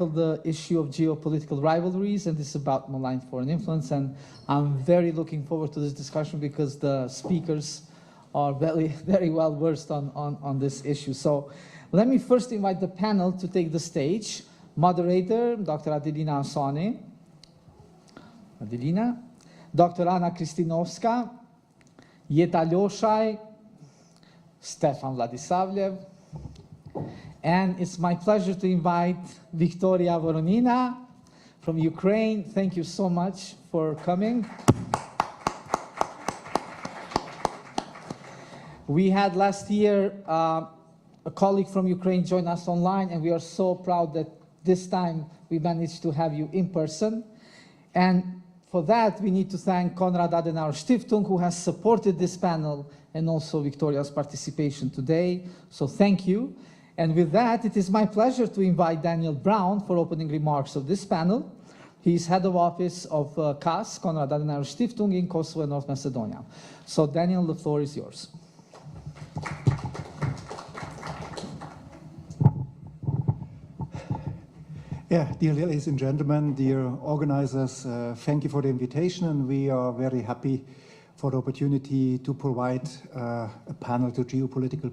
the issue of geopolitical rivalries, and this is about malign foreign influence. And I'm very looking forward to this discussion because the speakers are very well versed on this issue. So let me first invite the panel to take the stage. Moderator, Dr. Adelina Asani. Adelina. Dr. Anna Kristinovska. Jeta Ljoshaj. Stefan Vladisavljev. And it's my pleasure to invite Victoria Voronina from Ukraine. Thank you so much for coming. We had last year a colleague from Ukraine join us online, and we are so proud that this time we managed to have you in person. And for that, we need to thank Konrad Adenauer Stiftung, who has supported this panel, and also Victoria's participation today. So thank you. And with that, it is my pleasure to invite Daniel Brown for opening remarks of this panel. He is head of office of KAS, Konrad Adenauer Stiftung, in Kosovo and North Macedonia. So Daniel, the floor is yours. Yeah, dear ladies and gentlemen, dear organizers, thank you for the invitation, and we are very happy for the opportunity to provide a panel to geopolitical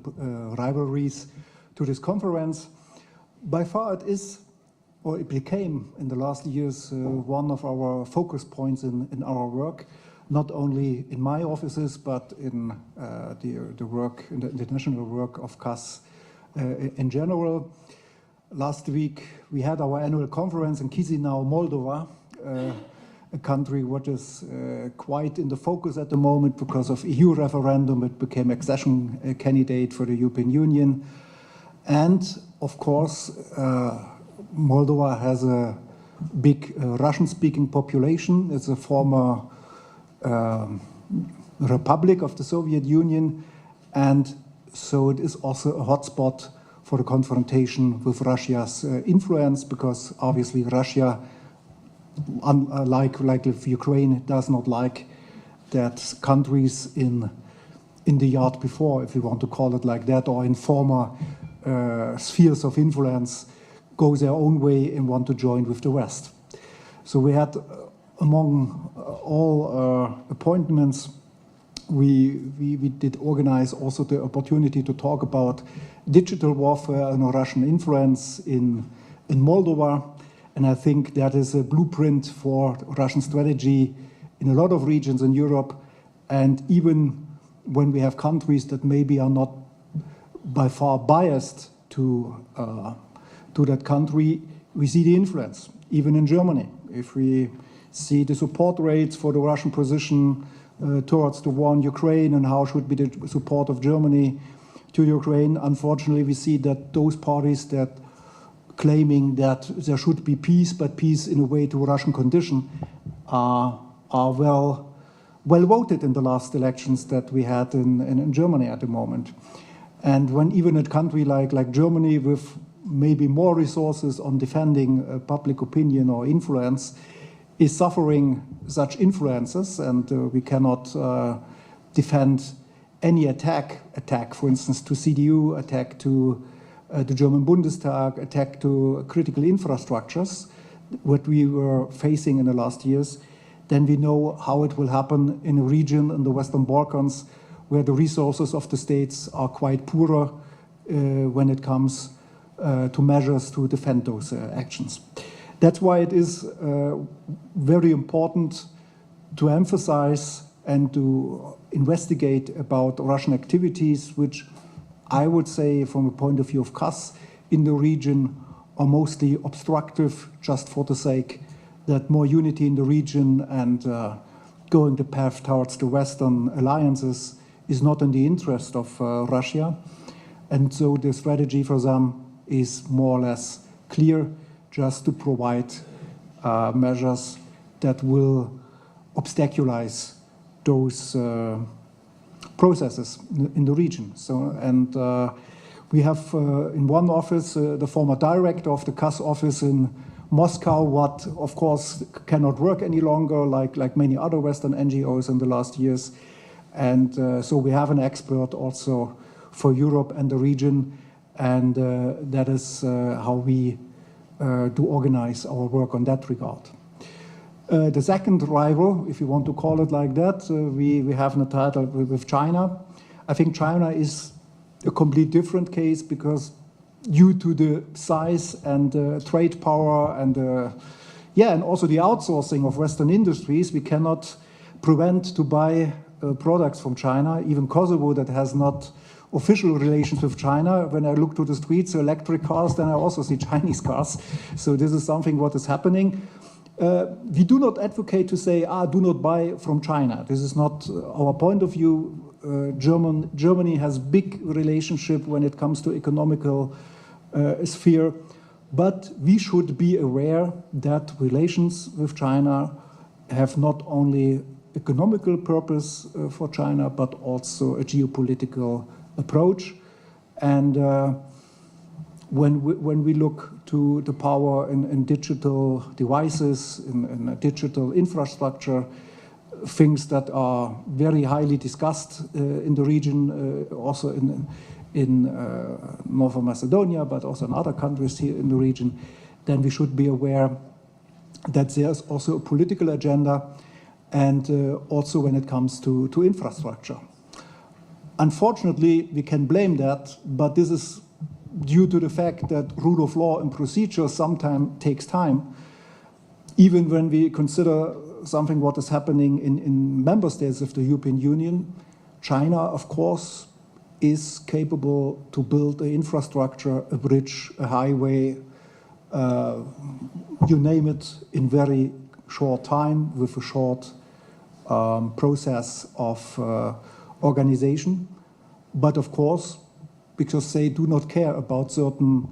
rivalries to this conference. By far it is, or it became in the last years, one of our focus points in our work, not only in my offices, but in the work, in the international work of KAS in general. Last week we had our annual conference in Chisinau, Moldova, a country which is quite in the focus at the moment because of EU referendum. It became accession candidate for the European Union. And of course, Moldova has a big Russian-speaking population. It's a former republic of the Soviet Union, and so it is also a hotspot for the confrontation with Russia's influence, because obviously Russia, unlike Ukraine, does not like that countries in the yard before, if you want to call it like that, or in former spheres of influence, go their own way and want to join with the West. So we had, among all appointments, we did organize also the opportunity to talk about digital warfare and Russian influence in Moldova. And I think that is a blueprint for Russian strategy in a lot of regions in Europe. And even when we have countries that maybe are not by far biased to that country, we see the influence, even in Germany. If we see the support rates for the Russian position towards the war in Ukraine and how should be the support of Germany to Ukraine, unfortunately we see that those parties that claiming that there should be peace, but peace in a way to Russian condition, are well voted in the last elections that we had in Germany at the moment. And when even a country like Germany, with maybe more resources on defending public opinion or influence, is suffering such influences, and we cannot defend any attack, for instance, to CDU, attack to the German Bundestag, attack to critical infrastructures, what we were facing in the last years, then we know how it will happen in a region in the Western Balkans where the resources of the states are quite poorer when it comes to measures to defend those actions. That's why it is very important to emphasize and to investigate about Russian activities, which I would say from a point of view of KAS in the region are mostly obstructive, just for the sake that more unity in the region and going the path towards the Western alliances is not in the interest of Russia. And so the strategy for them is more or less clear, just to provide measures that will obstaculize those processes in the region. So, and we have in one office the former director of the KAS office in Moscow, what of course cannot work any longer, like many other Western NGOs in the last years. And so we have an expert also for Europe and the region, and that is how we to organize our work on that regard. The second rival, if you want to call it like that, we have in the title with China. I think China is a complete different case because due to the size and trade power and and also the outsourcing of Western industries, we cannot prevent to buy products from China. Even Kosovo, that has not official relations with China, when I look to the streets, electric cars, then I also see Chinese cars. So this is something what is happening. We do not advocate to say, do not buy from China. This is not our point of view. Germany has big relationship when it comes to economical sphere, but we should be aware that relations with China have not only economical purpose for China, but also a geopolitical approach. And when we look to the power in digital devices, in digital infrastructure, things that are very highly discussed in the region, also in North Macedonia, but also in other countries here in the region, then we should be aware that there's also a political agenda, and also when it comes to infrastructure. Unfortunately, we can blame that, but this is due to the fact that rule of law and procedure sometimes takes time. Even when we consider something what is happening in member states of the European Union, China, of course, is capable to build an infrastructure, a bridge, a highway, you name it, in very short time with a short process of organization. But of course, because they do not care about certain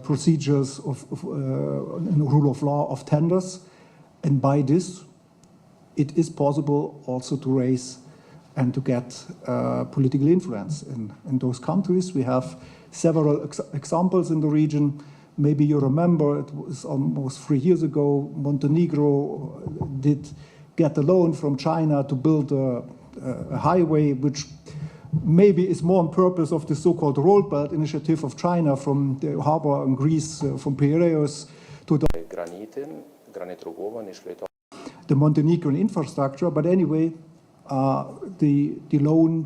procedures of rule of law of tenders, and by this, it is possible also to raise and to get political influence in those countries. We have several examples in the region. Maybe you remember, it was almost 3 years ago, Montenegro did get a loan from China to build a highway, which maybe is more on purpose of the so-called Road Belt initiative of China from the harbor in Greece, from Piraeus to the Montenegrin infrastructure. But anyway, the loan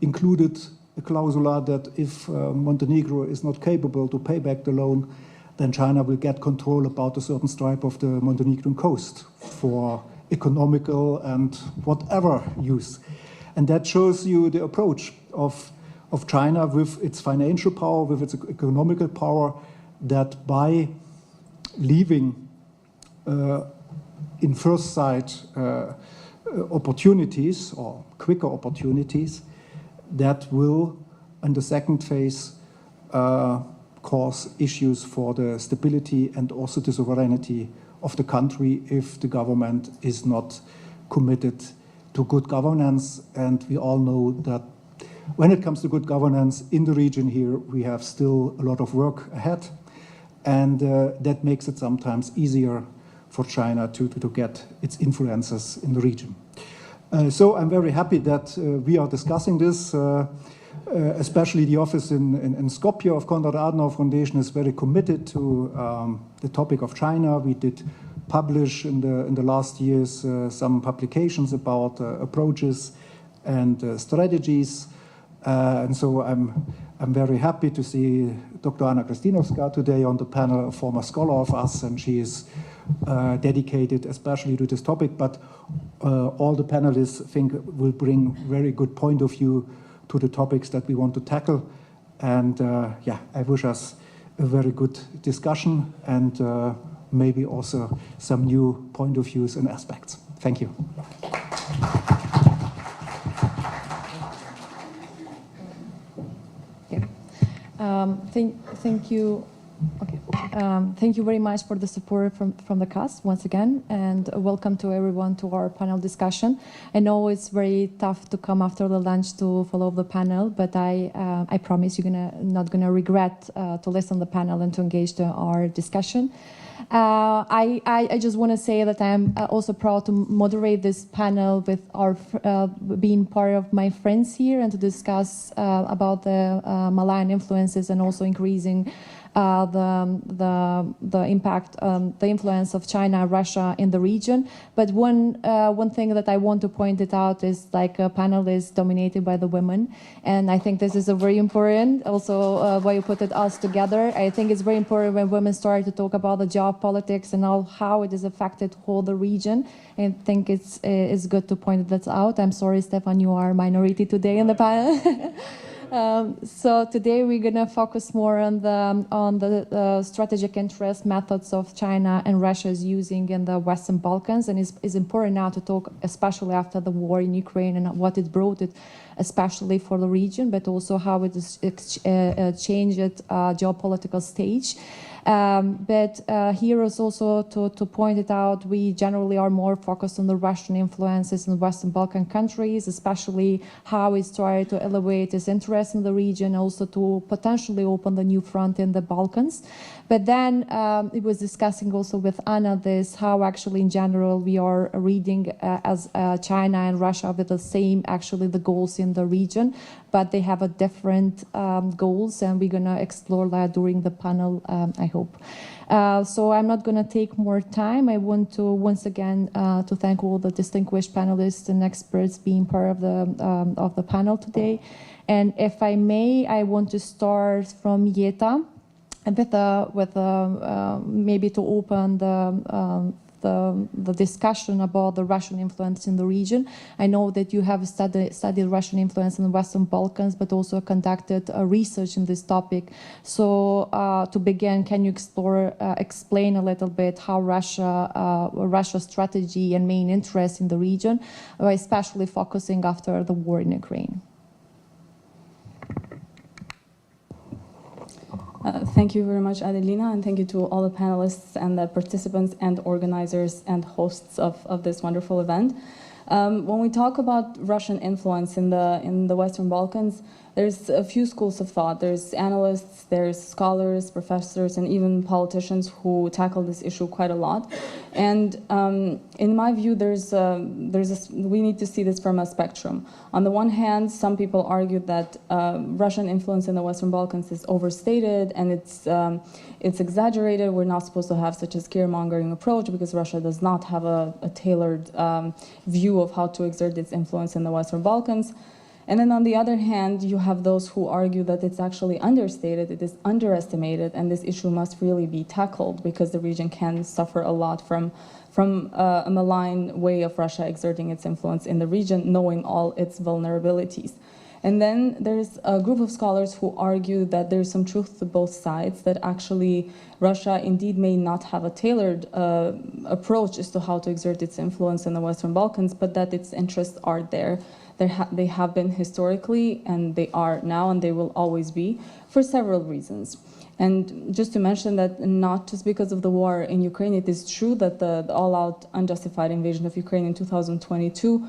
included a clausula that if Montenegro is not capable to pay back the loan, then China will get control about a certain stripe of the Montenegrin coast for economical and whatever use. And that shows you the approach of China with its financial power, with its economical power, that by leaving in first sight opportunities or quicker opportunities, that will, in the second phase, cause issues for the stability and also the sovereignty of the country if the government is not committed to good governance. And we all know that when it comes to good governance in the region here, we have still a lot of work ahead, and that makes it sometimes easier for China to get its influences in the region. So I'm very happy that we are discussing this, especially the office in Skopje of Konrad Adenauer Foundation is very committed to the topic of China. We did publish in the last years some publications about approaches and strategies. And so I'm very happy to see Dr. Anna Kristinovska today on the panel, a former scholar of us, and she is dedicated especially to this topic, but all the panelists think will bring very good point of view to the topics that we want to tackle. And yeah, I wish us a very good discussion and maybe also some new point of views and aspects. Thank you. Thank you. Okay. Thank you very much for the support from the cast once again, and welcome to everyone to our panel discussion. I know it's very tough to come after the lunch to follow the panel, but I promise you're not gonna regret to listen to the panel and to engage in our discussion. I just want to say that I'm also proud to moderate this panel with our being part of my friends here and to discuss about the Malayan influences and also increasing the impact, the influence of China and Russia in the region. But one thing that I want to point it out is like a panel is dominated by the women, and I think this is a very important. Also, why you put it us together. I think it's very important when women start to talk about the geopolitics and how it has affected whole the region. I think it's good to point that out. I'm sorry, Stefan, you are a minority today in the panel. So today we're going to focus more on the strategic interest methods of China and Russia is using in the Western Balkans, and it's important now to talk, especially after the war in Ukraine and what it brought it, especially for the region, but also how it has changed geopolitical stage. But here is also to point it out, we generally are more focused on the Russian influences in the Western Balkan countries, especially how it's trying to elevate its interest in the region, also to potentially open the new front in the Balkans. But then it was discussing also with Anna this, how actually in general we are reading as China and Russia with the same, actually the goals in the region, but they have a different goals, and we're going to explore that during the panel, I hope. So I'm not going to take more time. I want to once again to thank all the distinguished panelists and experts being part of the panel today. And if I may, I want to start from Jeta with maybe to open the discussion about the Russian influence in the region. I know that you have studied Russian influence in the Western Balkans, but also conducted research in this topic. So to begin, can you explain a little bit how Russia's strategy and main interest in the region, especially focusing after the war in Ukraine? Thank you very much, Adelina, and thank you to all the panelists and the participants and organizers and hosts of this wonderful event. When we talk about Russian influence in the Western Balkans, there's a few schools of thought. There's analysts, there's scholars, professors, and even politicians who tackle this issue quite a lot. And in my view, we need to see this from a spectrum. On the one hand, some people argue that Russian influence in the Western Balkans is overstated and it's exaggerated. We're not supposed to have such a scaremongering approach because Russia does not have a tailored view of how to exert its influence in the Western Balkans. And then on the other hand, you have those who argue that it's actually understated, it is underestimated, and this issue must really be tackled because the region can suffer a lot from a malign way of Russia exerting its influence in the region, knowing all its vulnerabilities. And then there's a group of scholars who argue that there's some truth to both sides, that actually Russia indeed may not have a tailored approach as to how to exert its influence in the Western Balkans, but that its interests are there. They have been historically, and they are now, and they will always be, for several reasons. And just to mention that not just because of the war in Ukraine, it is true that the all-out unjustified invasion of Ukraine in 2022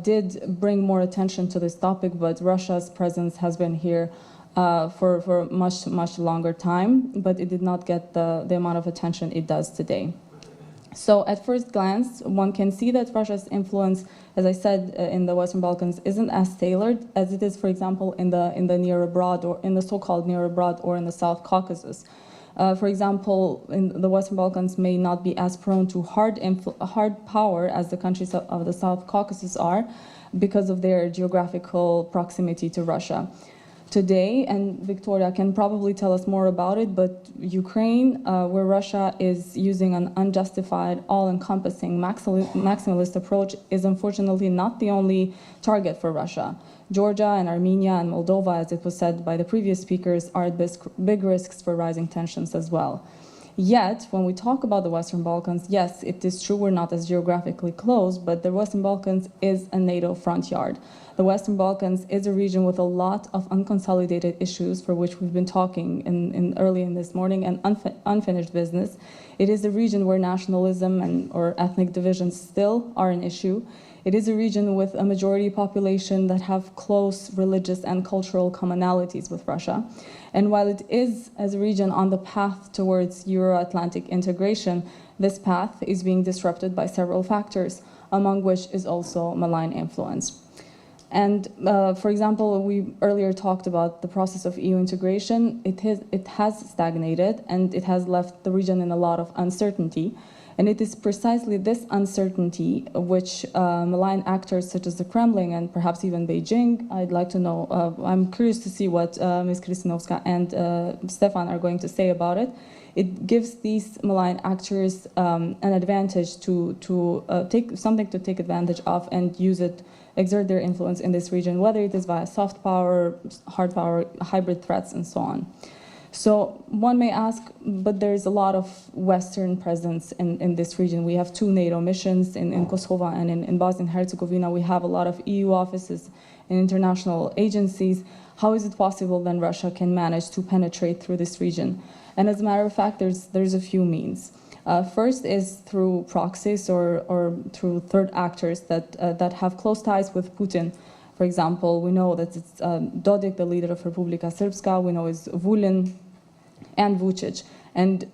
did bring more attention to this topic, but Russia's presence has been here for much longer time, but it did not get the amount of attention it does today. So at first glance, one can see that Russia's influence, as I said, in the Western Balkans isn't as tailored as it is, for example, in the near abroad, or in the so-called near abroad, or in the South Caucasus. For example, in the Western Balkans may not be as prone to hard power as the countries of the South Caucasus are because of their geographical proximity to Russia. Today, and Victoria can probably tell us more about it, but Ukraine, where Russia is using an unjustified, all-encompassing maximalist approach, is unfortunately not the only target for Russia. Georgia and Armenia and Moldova, as it was said by the previous speakers, are at big risks for rising tensions as well. Yet, when we talk about the Western Balkans, yes, it is true we're not as geographically close, but the Western Balkans is a NATO front yard. The Western Balkans is a region with a lot of unconsolidated issues for which we've been talking early in this morning, and unfinished business. It is a region where nationalism or ethnic divisions still are an issue. It is a region with a majority population that have close religious and cultural commonalities with Russia. And while it is, as a region, on the path towards Euro-Atlantic integration, this path is being disrupted by several factors, among which is also malign influence. And for example, we earlier talked about the process of EU integration. It has stagnated, and it has left the region in a lot of uncertainty. And it is precisely this uncertainty which malign actors such as the Kremlin and perhaps even Beijing, I'd like to know, I'm curious to see what Ms. Kristinovska and Stefan are going to say about it. It gives these malign actors an advantage to take advantage of and use it, exert their influence in this region, whether it is via soft power, hard power, hybrid threats, and so on. So one may ask, but there's a lot of Western presence in this region. We have 2 NATO missions in Kosovo and in Bosnia and Herzegovina. We have a lot of EU offices and international agencies. How is it possible then Russia can manage to penetrate through this region? And as a matter of fact, there's a few means. First is through proxies or through third actors that have close ties with Putin. For example, we know that it's Dodik, the leader of Republika Srpska. We know it's Vulin and Vučić. And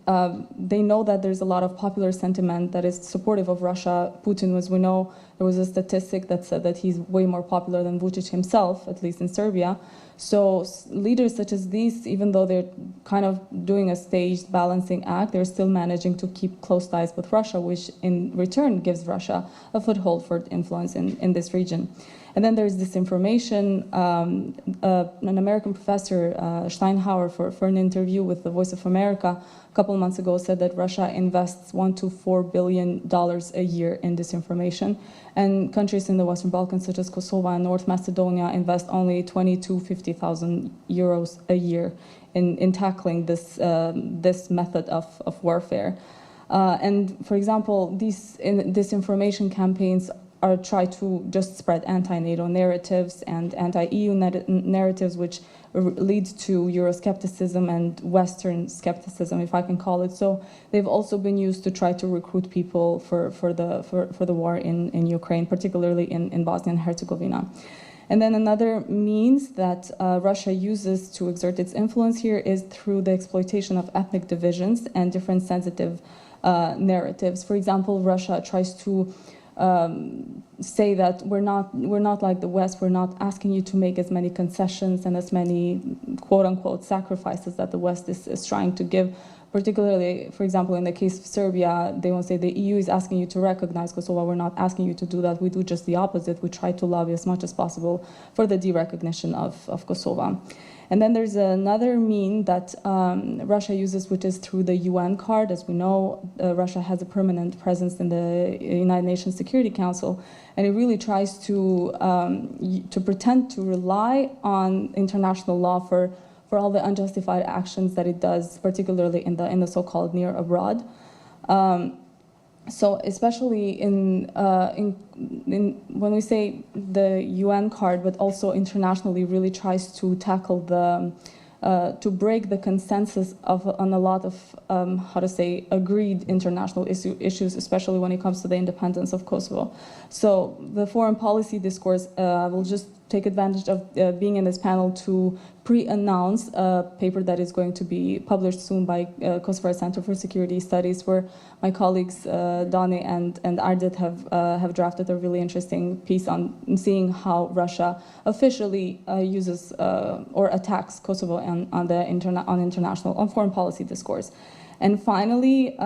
they know that there's a lot of popular sentiment that is supportive of Russia. Putin, as we know, there was a statistic that said that he's way more popular than Vučić himself, at least in Serbia. So leaders such as these, even though they're kind of doing a staged balancing act, they're still managing to keep close ties with Russia, which in return gives Russia a foothold for influence in this region. And then there's disinformation. An American professor, Steinhauer, for an interview with The Voice of America a couple of months ago, said that Russia invests $1 to $4 billion a year in disinformation. And countries in the Western Balkans, such as Kosovo and North Macedonia, invest only 20 to 50,000 euros a year in tackling this method of warfare. And for example, these disinformation campaigns try to just spread anti-NATO narratives and anti-EU narratives, which lead to Euroscepticism and Western skepticism, if I can call it so. They've also been used to try to recruit people for the war in Ukraine, particularly in Bosnia and Herzegovina. And then another means that Russia uses to exert its influence here is through the exploitation of ethnic divisions and different sensitive narratives. For example, Russia tries to say that we're not like the West. We're not asking you to make as many concessions and as many quote-unquote sacrifices that the West is trying to give. Particularly, for example, in the case of Serbia, they won't say the EU is asking you to recognize Kosovo. We're not asking you to do that. We do just the opposite. We try to lobby as much as possible for the derecognition of Kosovo. And then there's another mean that Russia uses, which is through the UN card. As we know, Russia has a permanent presence in the United Nations Security Council, and it really tries to pretend to rely on international law for all the unjustified actions that it does, particularly in the so-called near abroad. So especially when we say the UN card, but also internationally, really tries to tackle to break the consensus on a lot of agreed international issues, especially when it comes to the independence of Kosovo. So the foreign policy discourse will just take advantage of being in this panel to pre-announce a paper that is going to be published soon by Kosovo Center for Security Studies, where my colleagues Dani and Ardit have drafted a really interesting piece on seeing how Russia officially uses or attacks Kosovo on foreign policy discourse. And finally,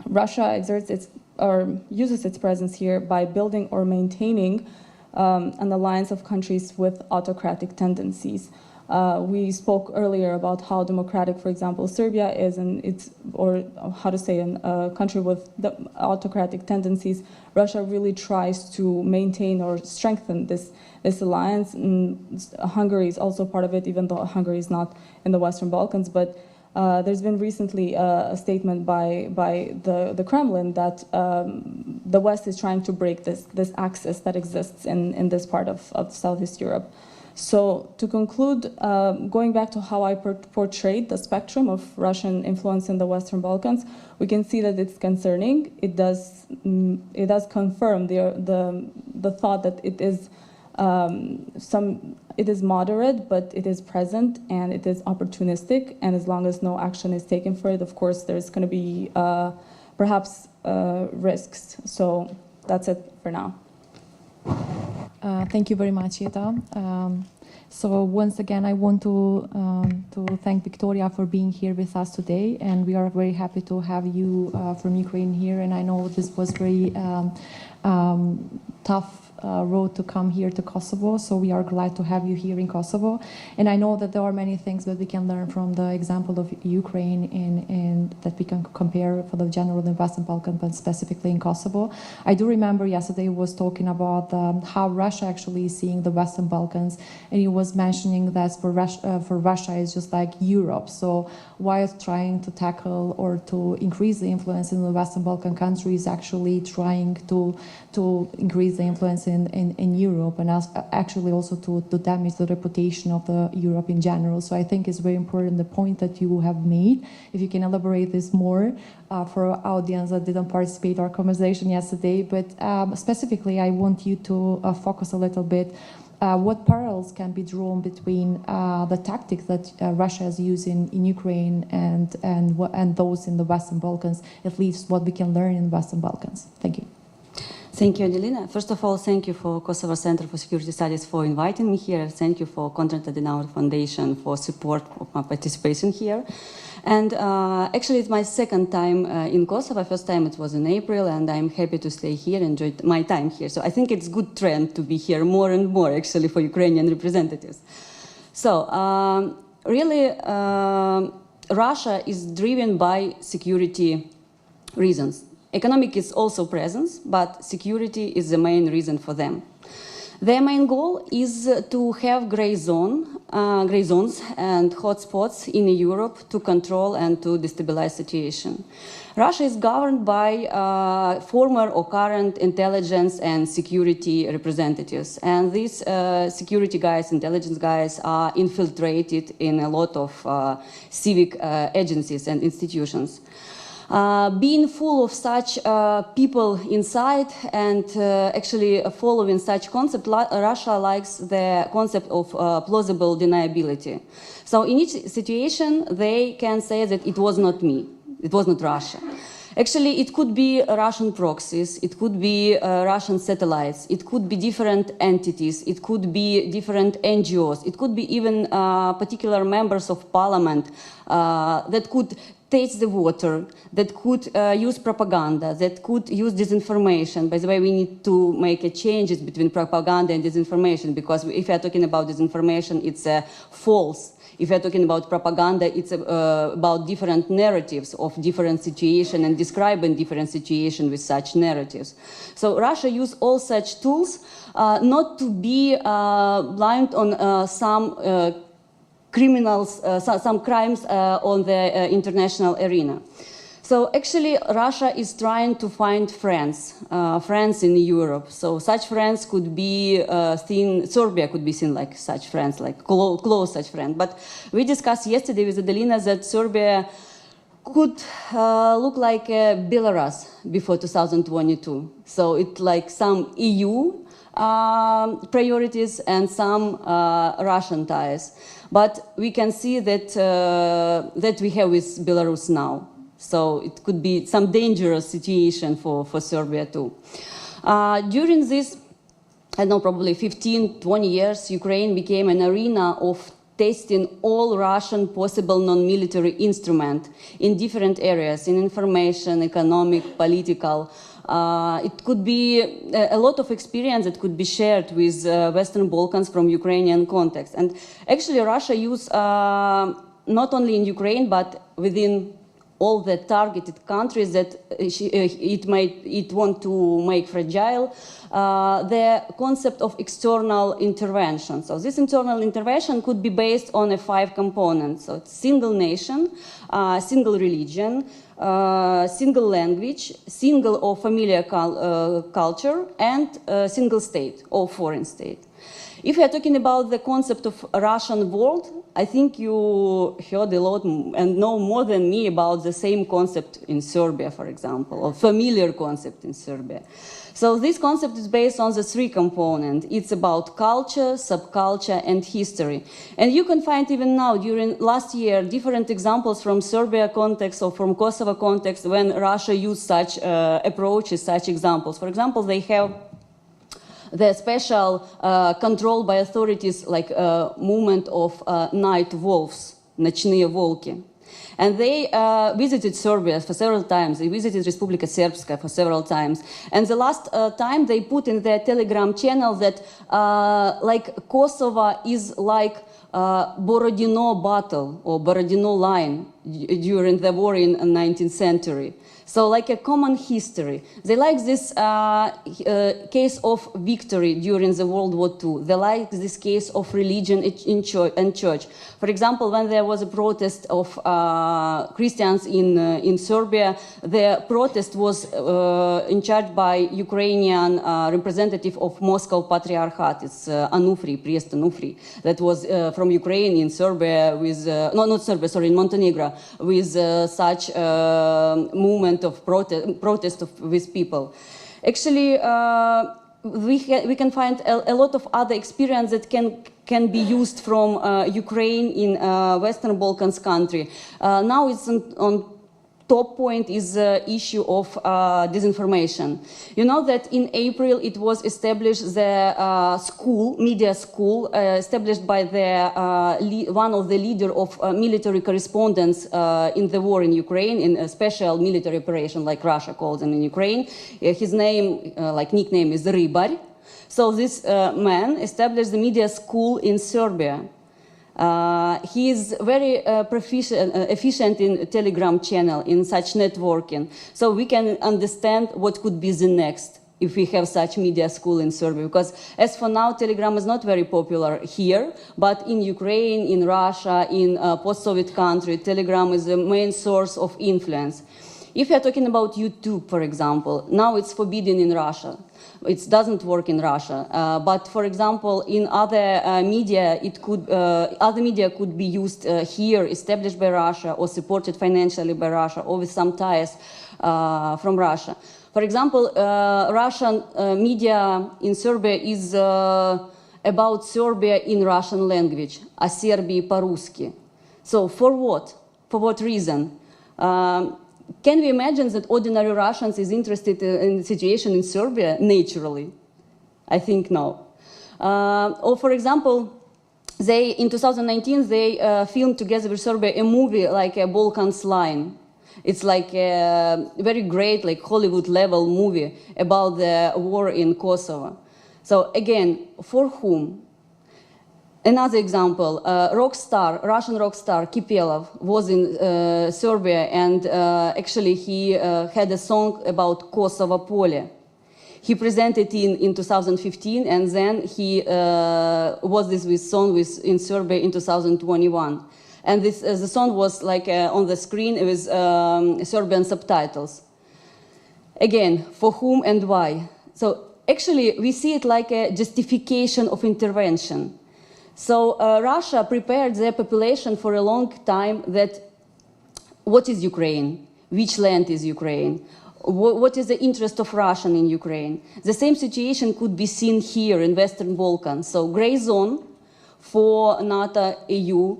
Russia uses its presence here by building or maintaining an alliance of countries with autocratic tendencies. We spoke earlier about how democratic, for example, Serbia is, a country with autocratic tendencies. Russia really tries to maintain or strengthen this alliance. And Hungary is also part of it, even though Hungary is not in the Western Balkans. But there's been recently a statement by the Kremlin that the West is trying to break this axis that exists in this part of Southeast Europe. So to conclude, going back to how I portrayed the spectrum of Russian influence in the Western Balkans, we can see that it's concerning. It does confirm the thought that it is moderate, but it is present and it is opportunistic. And as long as no action is taken for it, of course, there's going to be perhaps risks. So that's it for now. Thank you very much, Jeta. So once again, I want to thank Victoria for being here with us today, and we are very happy to have you from Ukraine here. And I know this was very tough road to come here to Kosovo, so we are glad to have you here in Kosovo. And I know that there are many things that we can learn from the example of Ukraine in that we can compare for the general in Western Balkans, but specifically in Kosovo. I do remember yesterday was talking about how Russia actually is seeing the Western Balkans, and he was mentioning that for Russia it's just like Europe. So while trying to tackle or to increase the influence in the Western Balkan countries, actually trying to increase the influence in Europe, and actually also to damage the reputation of the Europe in general. So I think it's very important the point that you have made. If you can elaborate this more for our audience that didn't participate in our conversation yesterday, but specifically I want you to focus a little bit what parallels can be drawn between the tactics that Russia is using in Ukraine and those in the Western Balkans, at least what we can learn in the Western Balkans. Thank you. Thank you, Adelina. First of all, thank you for Kosovo Center for Security Studies for inviting me here. Thank you for Konrad Adenauer Foundation for support of my participation here. And actually, it's my second time in Kosovo. First time it was in April, and I'm happy to stay here, enjoy my time here. So I think it's a good trend to be here more and more, actually, for Ukrainian representatives. So really, Russia is driven by security reasons. Economic is also present, but security is the main reason for them. Their main goal is to have gray zones and hotspots in Europe to control and to destabilize situation. Russia is governed by former or current intelligence and security representatives, and these security guys, intelligence guys, are infiltrated in a lot of civic agencies and institutions. Being full of such people inside and actually following such concept, Russia likes the concept of plausible deniability. So in each situation, they can say that it was not me, it was not Russia. Actually, it could be Russian proxies, it could be Russian satellites, it could be different entities, it could be different NGOs, it could be even particular members of parliament that could taste the water, that could use propaganda, that could use disinformation. By the way, we need to make a changes between propaganda and disinformation, because if we are talking about disinformation, it's false. If we are talking about propaganda, it's about different narratives of different situations and describing different situations with such narratives. So Russia used all such tools not to be blind on some criminals, some crimes on the international arena. So actually, Russia is trying to find friends in Europe. So such friends could be seen, Serbia could be seen like such friends, like close such friends. But we discussed yesterday with Adelina that Serbia could look like Belarus before 2022. So it's like some EU priorities and some Russian ties. But we can see that that we have with Belarus now. So it could be some dangerous situation for Serbia too. During this, I don't know, probably 15, 20 years, Ukraine became an arena of testing all Russian possible non-military instruments in different areas, in information, economic, political. It could be a lot of experience that could be shared with Western Balkans from Ukrainian context. And actually Russia used not only in Ukraine, but within all the targeted countries that it want to make fragile, the concept of external intervention. So this internal intervention could be based on 5 components. So it's single nation, single religion, single language, single or familiar culture, and single state or foreign state. If we are talking about the concept of Russian world, I think you heard a lot and know more than me about the same concept in Serbia, for example, or familiar concept in Serbia. So this concept is based on the 3 components. It's about culture, subculture, and history. And you can find even now, during last year, different examples from Serbia context or from Kosovo context when Russia used such approaches, such examples. For example, they have the special control by authorities, like movement of night wolves, ночные волки. And they visited Serbia for several times. They visited Republika Srpska for several times. And the last time they put in their Telegram channel that like Kosovo is like Borodino battle or Borodino line during the war in the 19th century. So like a common history. They like this case of victory during the World War II. They like this case of religion and church. For example, when there was a protest of Christians in Serbia, the protest was in charge by Ukrainian representative of Moscow Patriarchate. It's Anufri, priest Anufri, that was from Ukraine in Serbia with, no, not Serbia, sorry, in Montenegro, with such movement of protest with people. Actually, we can find a lot of other experience that can be used from Ukraine in Western Balkans country. Now it's on top point is the issue of disinformation. You know that in April it was established the school, media school, established by the one of the leader of military correspondents in the war in Ukraine, in a special military operation like Russia calls them in Ukraine. His name, like nickname, is Rybar. So this man established the media school in Serbia. He is very efficient in Telegram channel, in such networking. So we can understand what could be the next if we have such media school in Serbia. Because as for now, Telegram is not very popular here, but in Ukraine, in Russia, in post-Soviet country, Telegram is the main source of influence. If we are talking about YouTube, for example, now it's forbidden in Russia. It doesn't work in Russia, but for example, in other media, it could other media could be used here, established by Russia or supported financially by Russia, or with some ties from Russia. For example, Russian media in Serbia is about Serbia in Russian language, о Сербии по-русски. So for what? For what reason? Can we imagine that ordinary Russians is interested in the situation in Serbia naturally? I think no. Or for example, in 2019, they filmed together with Serbia a movie like a Balkans Line. It's like a very great, like Hollywood level movie about the war in Kosovo. So again, for whom? Another example, Russian rock star Kipelov was in Serbia, and actually he had a song about Kosovo Pole. He presented in 2015, and then he was this song in Serbia in 2021. And the song was like on the screen with Serbian subtitles. Again, for whom and why? So actually we see it like a justification of intervention. So Russia prepared their population for a long time that what is Ukraine? Which land is Ukraine? What is the interest of Russian in Ukraine? The same situation could be seen here in Western Balkans. So gray zone for NATO, EU,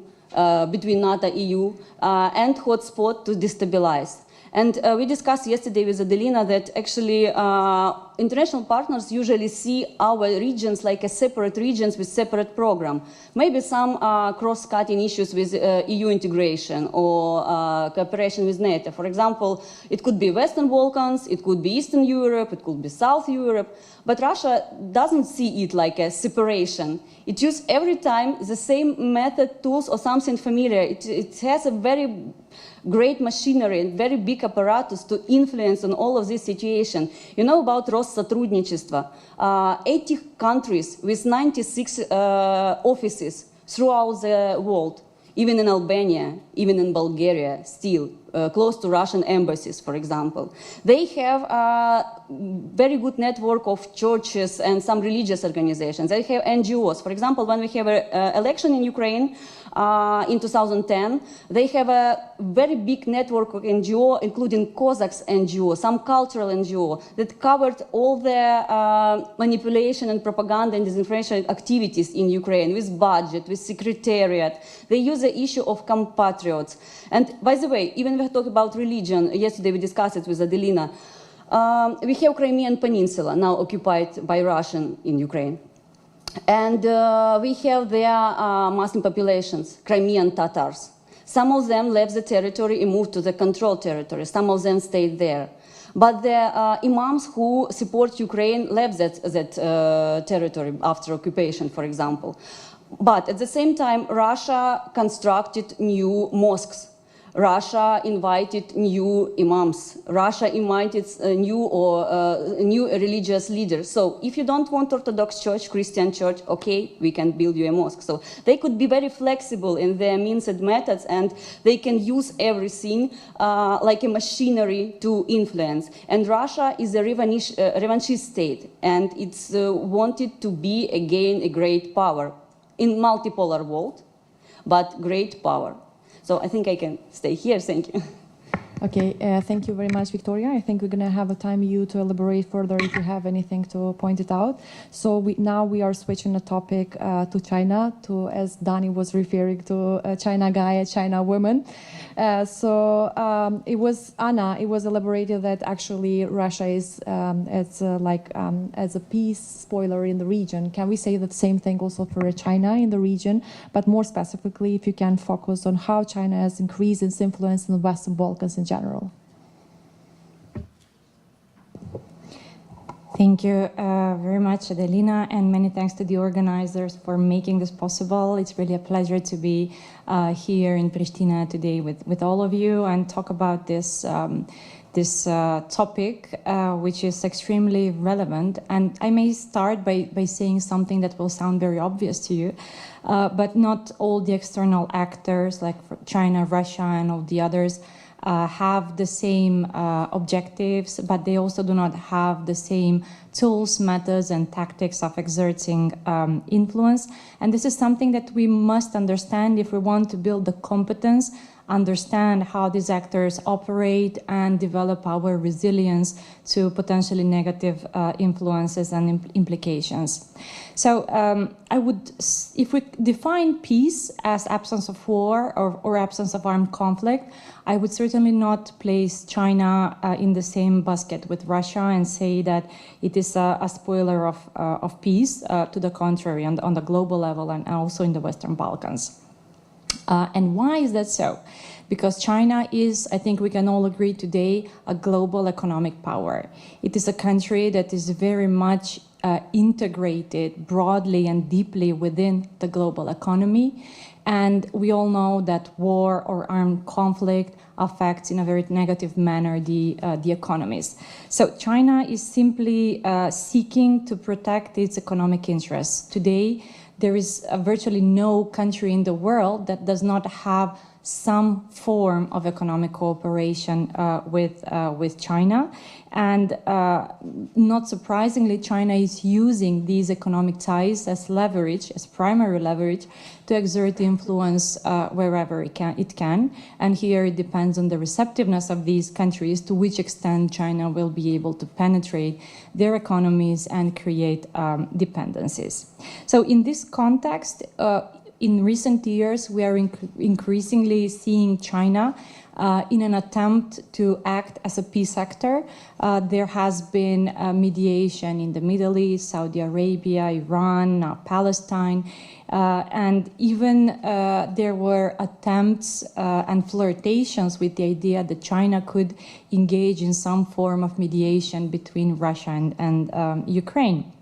between NATO, EU, and hotspot to destabilize. And we discussed yesterday with Adelina that actually international partners usually see our regions like a separate regions with separate program. Maybe some cross-cutting issues with EU integration or cooperation with NATO. For example, it could be Western Balkans, it could be Eastern Europe, it could be South Europe. But Russia doesn't see it like a separation. It uses every time the same method, tools, or something familiar. It has a very great machinery, very big apparatus to influence on all of this situation. You know about Россотрудничество. 80 countries with 96 offices throughout the world, even in Albania, even in Bulgaria, still close to Russian embassies, for example. They have a very good network of churches and some religious organizations. They have NGOs. For example, when we have an election in Ukraine in 2010, they have a very big network of NGO, including Cossacks NGO, some cultural NGO, that covered all the manipulation and propaganda and disinformation activities in Ukraine, with budget, with secretariat. They use the issue of compatriots. And by the way, even when we talk about religion, yesterday we discussed it with Adelina, we have Crimean Peninsula, now occupied by Russian in Ukraine. And we have their Muslim populations, Crimean Tatars. Some of them left the territory and moved to the controlled territory. Some of them stayed there. But the imams who support Ukraine left that territory after occupation, for example. But at the same time, Russia constructed new mosques. Russia invited new imams. Russia invited new religious leaders. So if you don't want Orthodox Church, Christian Church, okay, we can build you a mosque. So they could be very flexible in their means and methods, and they can use everything like a machinery to influence. And Russia is a revanchist state, and it's wanted to be again a great power in multipolar world, but great power. So I think I can stay here. Thank you. Okay, thank you very much, Victoria. I think we're going to have a time you to elaborate further if you have anything to point it out. So now we are switching the topic to China, as Dani was referring to, a China guy, a China woman. It was Anna. It was elaborated that actually Russia is as a peace spoiler in the region. Can we say the same thing also for China in the region? But more specifically, if you can focus on how China has increased its influence in the Western Balkans in general. Thank you very much, Adelina, and many thanks to the organizers for making this possible. It's really a pleasure to be here in Pristina today with all of you and talk about this topic, which is extremely relevant. And I may start by saying something that will sound very obvious to you, but not all the external actors like China, Russia, and all the others have the same objectives, but they also do not have the same tools, methods, and tactics of exerting influence. And this is something that we must understand if we want to build the competence, understand how these actors operate, and develop our resilience to potentially negative influences and implications. So if we define peace as absence of war or absence of armed conflict, I would certainly not place China in the same basket with Russia and say that it is a spoiler of peace. To the contrary, on the global level and also in the Western Balkans. And why is that so? Because China is, I think we can all agree today, a global economic power. It is a country that is very much integrated broadly and deeply within the global economy. And we all know that war or armed conflict affects in a very negative manner the economies. So China is simply seeking to protect its economic interests. Today, there is virtually no country in the world that does not have some form of economic cooperation with China. And not surprisingly, China is using these economic ties as leverage, as primary leverage, to exert influence wherever it can. And here it depends on the receptiveness of these countries, to which extent China will be able to penetrate their economies and create dependencies. So in this context, in recent years, we are increasingly seeing China in an attempt to act as a peace actor. There has been mediation in the Middle East, Saudi Arabia, Iran, Palestine, and even there were attempts and flirtations with the idea that China could engage in some form of mediation between Russia and Ukraine.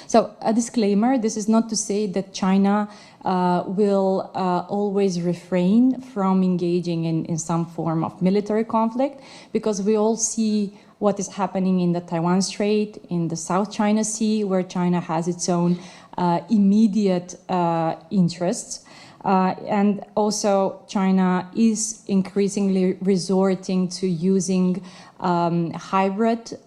So a disclaimer, this is not to say that China will always refrain from engaging in some form of military conflict, because we all see what is happening in the Taiwan Strait, in the South China Sea, where China has its own immediate interests. And also China is increasingly resorting to using hybrid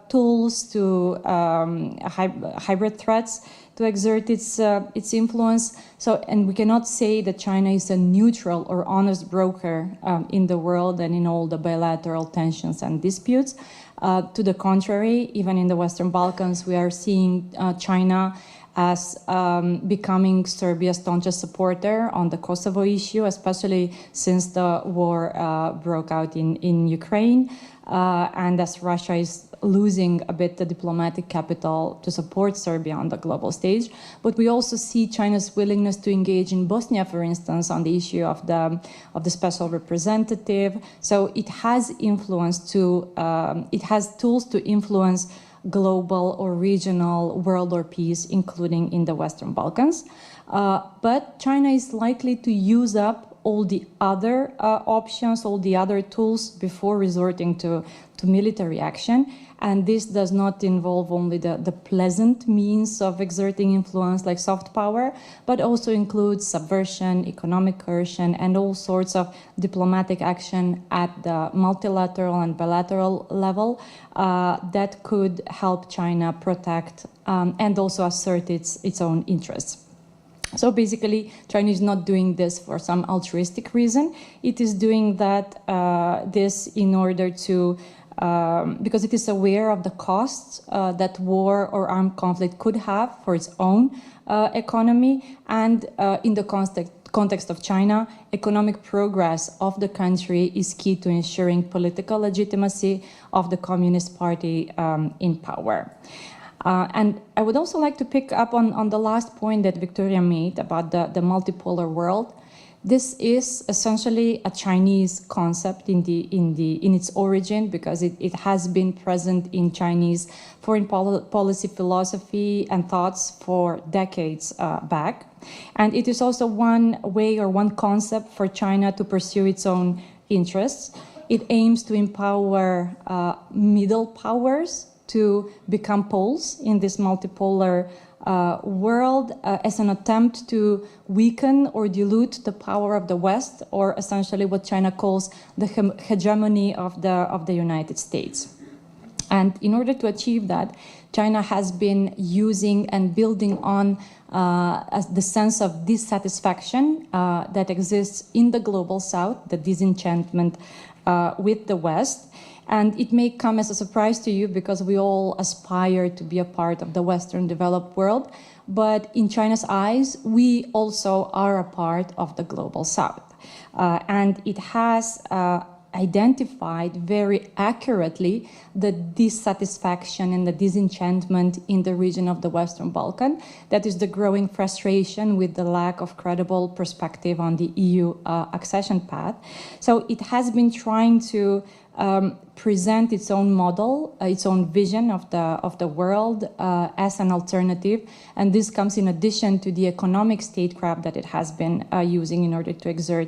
tools, to hybrid threats to exert its influence. So, and we cannot say that China is a neutral or honest broker in the world and in all the bilateral tensions and disputes. To the contrary, even in the Western Balkans, we are seeing China as becoming Serbia's staunchest supporter on the Kosovo issue, especially since the war broke out in Ukraine. and as Russia is losing a bit the diplomatic capital to support Serbia on the global stage. But we also see China's willingness to engage in Bosnia, for instance, on the issue of the special representative. So it has influence to, it has tools to influence global or regional world or peace, including in the Western Balkans. But China is likely to use up all the other options, all the other tools before resorting to military action. And this does not involve only the pleasant means of exerting influence like soft power, but also includes subversion, economic coercion, and all sorts of diplomatic action at the multilateral and bilateral level that could help China protect and also assert its own interests. So basically, China is not doing this for some altruistic reason. It is doing that this in order to, because it is aware of the costs that war or armed conflict could have for its own economy, and in the context of China, economic progress of the country is key to ensuring political legitimacy of the Communist Party in power. And I would also like to pick up on the last point that Victoria made about the multipolar world. This is essentially a Chinese concept in its origin, because it has been present in Chinese foreign policy philosophy and thoughts for decades back. And it is also one way or one concept for China to pursue its own interests. It aims to empower middle powers to become poles in this multipolar world as an attempt to weaken or dilute the power of the West, or essentially what China calls the hegemony of the United States. And in order to achieve that, China has been using and building on the sense of dissatisfaction that exists in the global South, the disenchantment with the West. And it may come as a surprise to you because we all aspire to be a part of the Western developed world. But in China's eyes, we also are a part of the global South. And it has identified very accurately the dissatisfaction and the disenchantment in the region of the Western Balkan. That is the growing frustration with the lack of credible perspective on the EU accession path. So it has been trying to present its own model, its own vision of the world as an alternative, and this comes in addition to the economic statecraft that it has been using in order to exert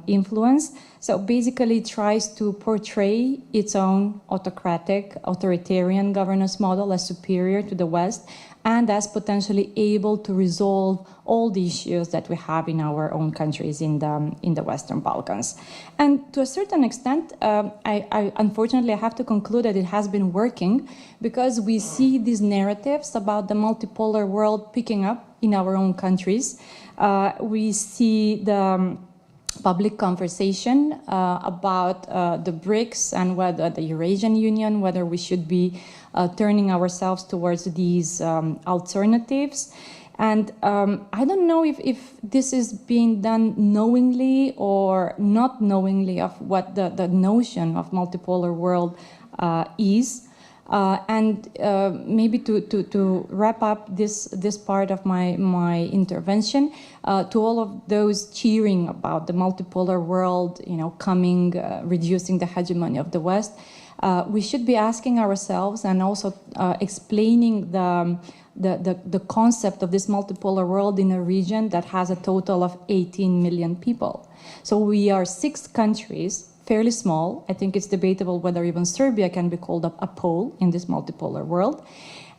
influence. So basically, it tries to portray its own autocratic, authoritarian governance model as superior to the West, and as potentially able to resolve all the issues that we have in our own countries in the Western Balkans. And to a certain extent, I unfortunately have to conclude that it has been working, because we see these narratives about the multipolar world picking up in our own countries. We see the public conversation about the BRICS and whether the Eurasian Union, whether we should be turning ourselves towards these alternatives. And I don't know if this is being done knowingly or not knowingly of what the notion of multipolar world is. And maybe to wrap up this part of my intervention, to all of those cheering about the multipolar world, coming, reducing the hegemony of the West, we should be asking ourselves and also explaining the concept of this multipolar world in a region that has a total of 18 million people. So we are 6 countries, fairly small. I think it's debatable whether even Serbia can be called a pole in this multipolar world.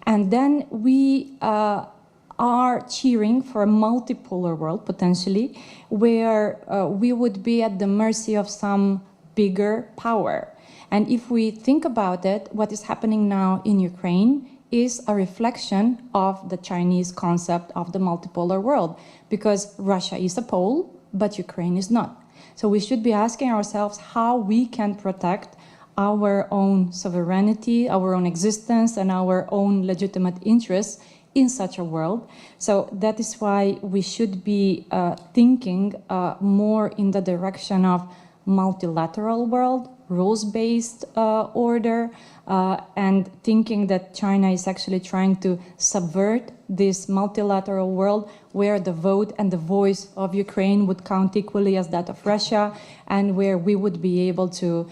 And then we are cheering for a multipolar world, potentially, where we would be at the mercy of some bigger power. And if we think about it, what is happening now in Ukraine is a reflection of the Chinese concept of the multipolar world, because Russia is a pole, but Ukraine is not. So we should be asking ourselves how we can protect our own sovereignty, our own existence, and our own legitimate interests in such a world. So that is why we should be thinking more in the direction of multilateral world, rules-based order, and thinking that China is actually trying to subvert this multilateral world where the vote and the voice of Ukraine would count equally as that of Russia, and where we would be able to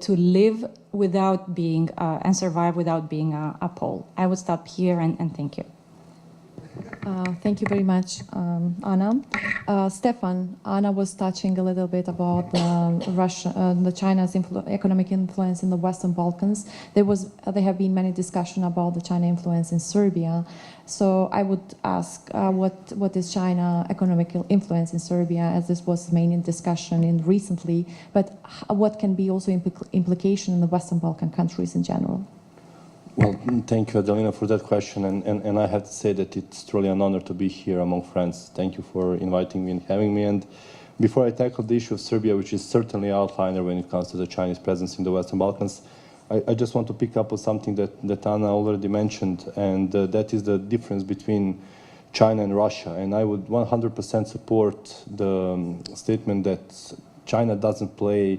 live without being and survive without being a Pole. I would stop here and thank you. Thank you very much, Anna. Stefan, Anna was touching a little bit about the China's economic influence in the Western Balkans. There have been many discussions about the China influence in Serbia. So I would ask, what is China economic influence in Serbia, as this was the main discussion recently, but what can be also implication in the Western Balkan countries in general? Well, thank you, Adelina, for that question. And I have to say that it's truly an honor to be here among friends. Thank you for inviting me and having me. And before I tackle the issue of Serbia, which is certainly an outliner when it comes to the Chinese presence in the Western Balkans, I just want to pick up on something that Anna already mentioned, and that is the difference between China and Russia. And I would 100% support the statement that China doesn't play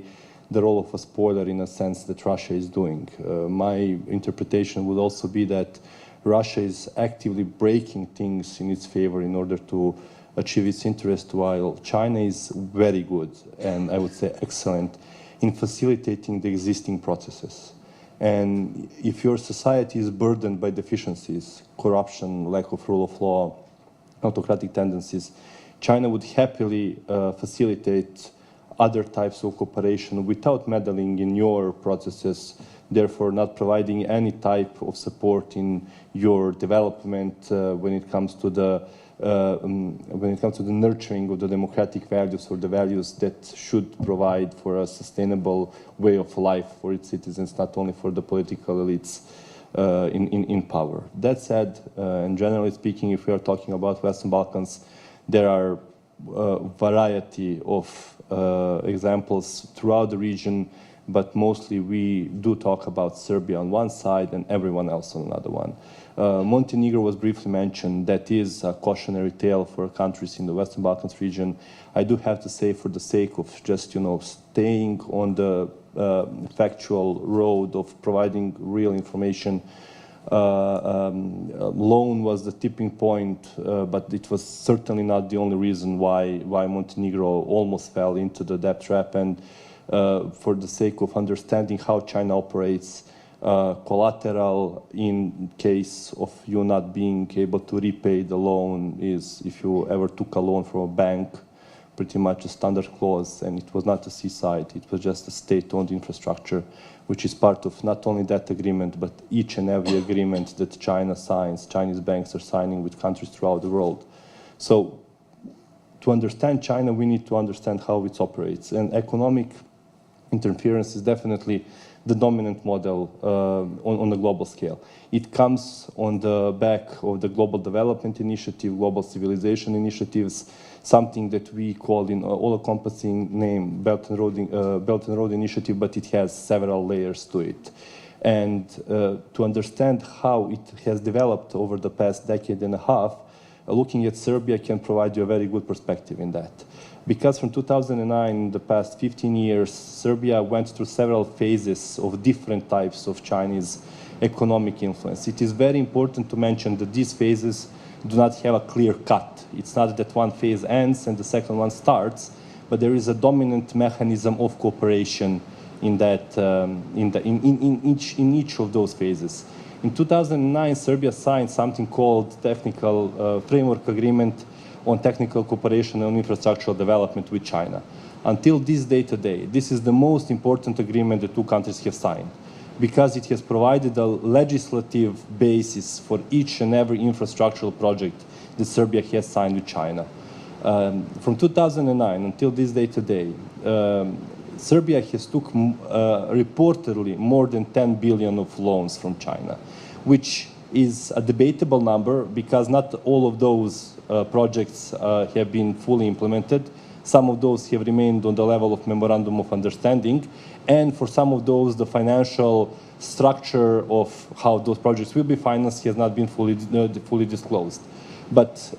the role of a spoiler in a sense that Russia is doing. My interpretation would also be that Russia is actively breaking things in its favor in order to achieve its interest, while China is very good, and I would say excellent, in facilitating the existing processes. And if your society is burdened by deficiencies, corruption, lack of rule of law, autocratic tendencies, China would happily facilitate other types of cooperation without meddling in your processes, therefore not providing any type of support in your development when it comes to the nurturing of the democratic values or the values that should provide for a sustainable way of life for its citizens, not only for the political elites in power. That said, and generally speaking, if we are talking about Western Balkans, there are a variety of examples throughout the region, but mostly we do talk about Serbia on one side and everyone else on another one. Montenegro was briefly mentioned. That is a cautionary tale for countries in the Western Balkans region. I do have to say, for the sake of just staying on the factual road of providing real information, loan was the tipping point, but it was certainly not the only reason why Montenegro almost fell into the debt trap. And for the sake of understanding how China operates, collateral in case of you not being able to repay the loan is, if you ever took a loan from a bank, pretty much a standard clause, and it was not a seaside, it was just a state-owned infrastructure, which is part of not only that agreement, but each and every agreement that China signs, Chinese banks are signing with countries throughout the world. So to understand China, we need to understand how it operates. And economic interference is definitely the dominant model on the global scale. It comes on the back of the Global Development Initiative, Global Civilization Initiatives, something that we call in all-encompassing name Belt and Road Initiative, but it has several layers to it. And to understand how it has developed over the past decade and a half, looking at Serbia can provide you a very good perspective in that. Because from 2009, the past 15 years, Serbia went through several phases of different types of Chinese economic influence. It is very important to mention that these phases do not have a clear cut. It's not that one phase ends and the second one starts, but there is a dominant mechanism of cooperation in that in each of those phases. In 2009, Serbia signed something called Technical Framework Agreement on Technical Cooperation and Infrastructural Development with China. Until this day today, this is the most important agreement the two countries have signed, because it has provided a legislative basis for each and every infrastructural project that Serbia has signed with China. From 2009 until this day today, Serbia has took reportedly more than 10 billion of loans from China, which is a debatable number because not all of those projects have been fully implemented. Some of those have remained on the level of memorandum of understanding, and for some of those, the financial structure of how those projects will be financed has not been fully disclosed. But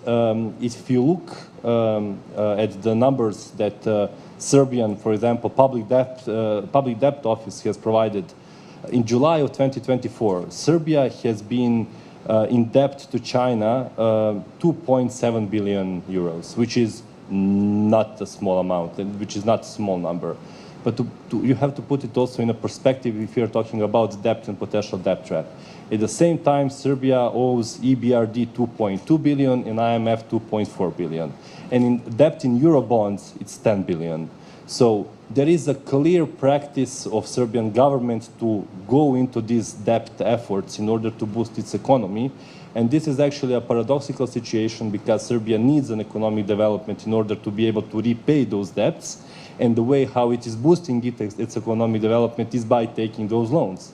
if you look at the numbers that Serbian, for example, public debt office has provided. In July of 2024, Serbia has been in debt to China 2.7 billion euros, which is not a small amount, and which is not a small number. But you have to put it also in a perspective if you're talking about debt and potential debt trap. At the same time, Serbia owes EBRD 2.2 billion and IMF 2.4 billion. And in debt in Eurobonds, it's 10 billion. So there is a clear practice of Serbian government to go into these debt efforts in order to boost its economy. And this is actually a paradoxical situation because Serbia needs an economic development in order to be able to repay those debts. And the way how it is boosting its economic development is by taking those loans.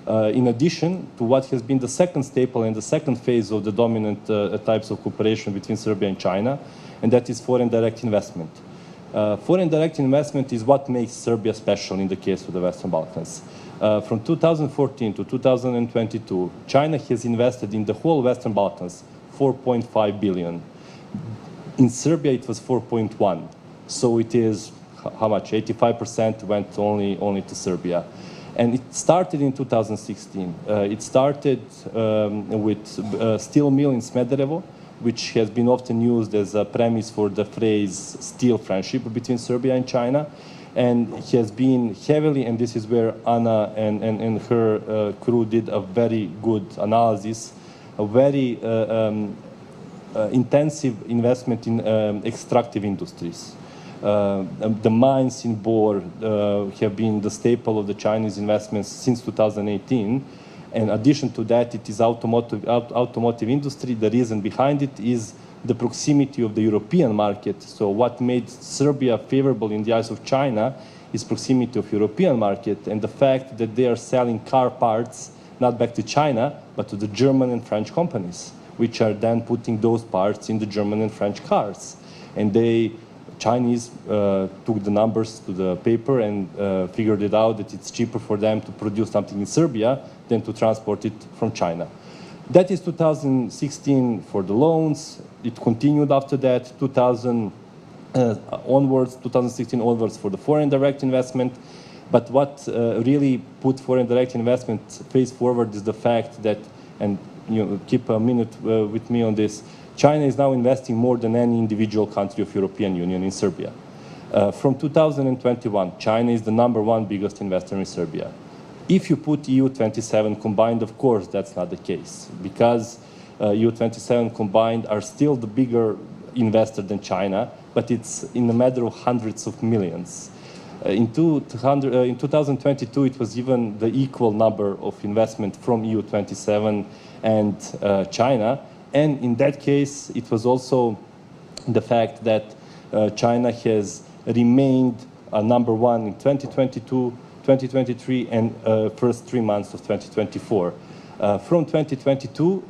In addition to what has been the second staple and the second phase of the dominant types of cooperation between Serbia and China, and that is foreign direct investment. Foreign direct investment is what makes Serbia special in the case of the Western Balkans. From 2014 to 2022, China has invested in the whole Western Balkans 4.5 billion. In Serbia, it was 4.1. So it is, how much? 85% went only to Serbia. And it started in 2016. It started with steel mill in Smederevo, which has been often used as a premise for the phrase steel friendship between Serbia and China. And has been heavily, and this is where Anna and her crew did a very good analysis, a very intensive investment in extractive industries. The mines in Bor have been the staple of the Chinese investments since 2018. In addition to that, it is automotive industry. The reason behind it is the proximity of the European market. So what made Serbia favorable in the eyes of China is proximity of European market and the fact that they are selling car parts not back to China, but to the German and French companies, which are then putting those parts in the German and French cars. And Chinese took the numbers to the paper and figured it out that it's cheaper for them to produce something in Serbia than to transport it from China. That is 2016 for the loans. It continued after that, 2016 onwards for the foreign direct investment. But what really put foreign direct investment face forward is the fact that, and keep a minute with me on this, China is now investing more than any individual country of European Union in Serbia. From 2021, China is the #1 biggest investor in Serbia. If you put EU27 combined, of course, that's not the case, because EU27 combined are still the bigger investor than China, but it's in a matter of hundreds of millions. In 2022, it was even the equal number of investment from EU27 and China. And in that case, it was also the fact that China has remained #1 in 2022, 2023, and first 3 months of 2024. From 2022,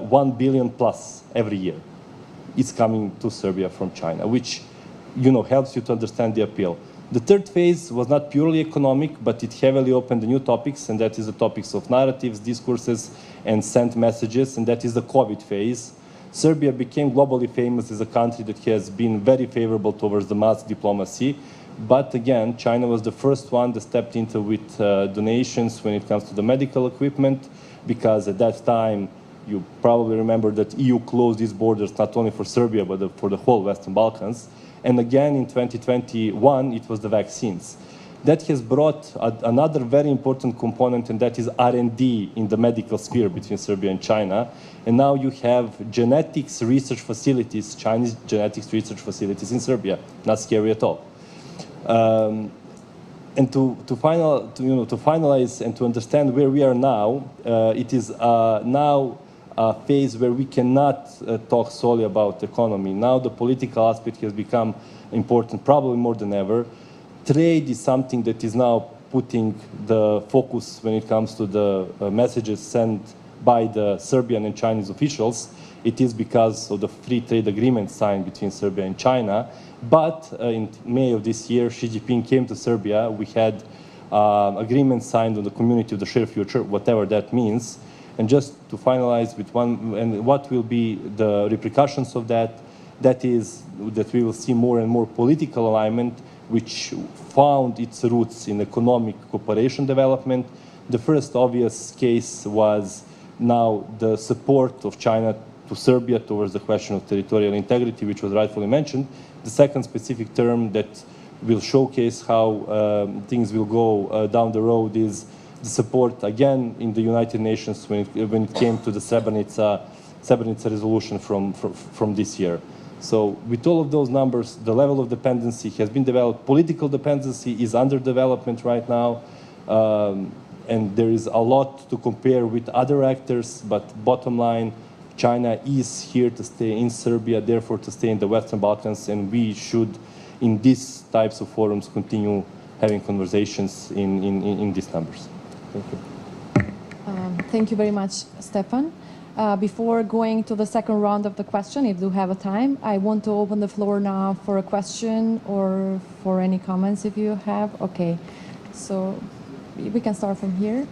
1 billion plus every year is coming to Serbia from China, which helps you to understand the appeal. The third phase was not purely economic, but it heavily opened the new topics, and that is the topics of narratives, discourses, and sent messages, and that is the COVID phase. Serbia became globally famous as a country that has been very favorable towards the mass diplomacy. But again, China was the first one that stepped into with donations when it comes to the medical equipment, because at that time, you probably remember that EU closed its borders not only for Serbia, but for the whole Western Balkans. And again, in 2021, it was the vaccines. That has brought another very important component, and that is R&D in the medical sphere between Serbia and China. And now you have genetics research facilities, Chinese genetics research facilities in Serbia. Not scary at all. And to finalize and to understand where we are now, it is now a phase where we cannot talk solely about the economy. Now the political aspect has become important, probably more than ever. Trade is something that is now putting the focus when it comes to the messages sent by the Serbian and Chinese officials. It is because of the free trade agreement signed between Serbia and China. But in May of this year, Xi Jinping came to Serbia. We had agreement signed on the community of the shared future, whatever that means. And just to finalize with and what will be the repercussions of that, that is that we will see more and more political alignment which found its roots in economic cooperation development. The first obvious case was now the support of China to Serbia towards the question of territorial integrity, which was rightfully mentioned. The second specific term that will showcase how things will go down the road is the support, again, in the United Nations when it came to the Srebrenica resolution from this year. So with all of those numbers, the level of dependency has been developed. Political dependency is under development right now. And there is a lot to compare with other actors, but bottom line, China is here to stay in Serbia, therefore to stay in the Western Balkans, and we should, in these types of forums, continue having conversations in these numbers. Thank you. Thank you very much, Stefan. Before going to the second round of the question, if you have a time, I want to open the floor now for a question or for any comments if you have. Okay, so we can start from here.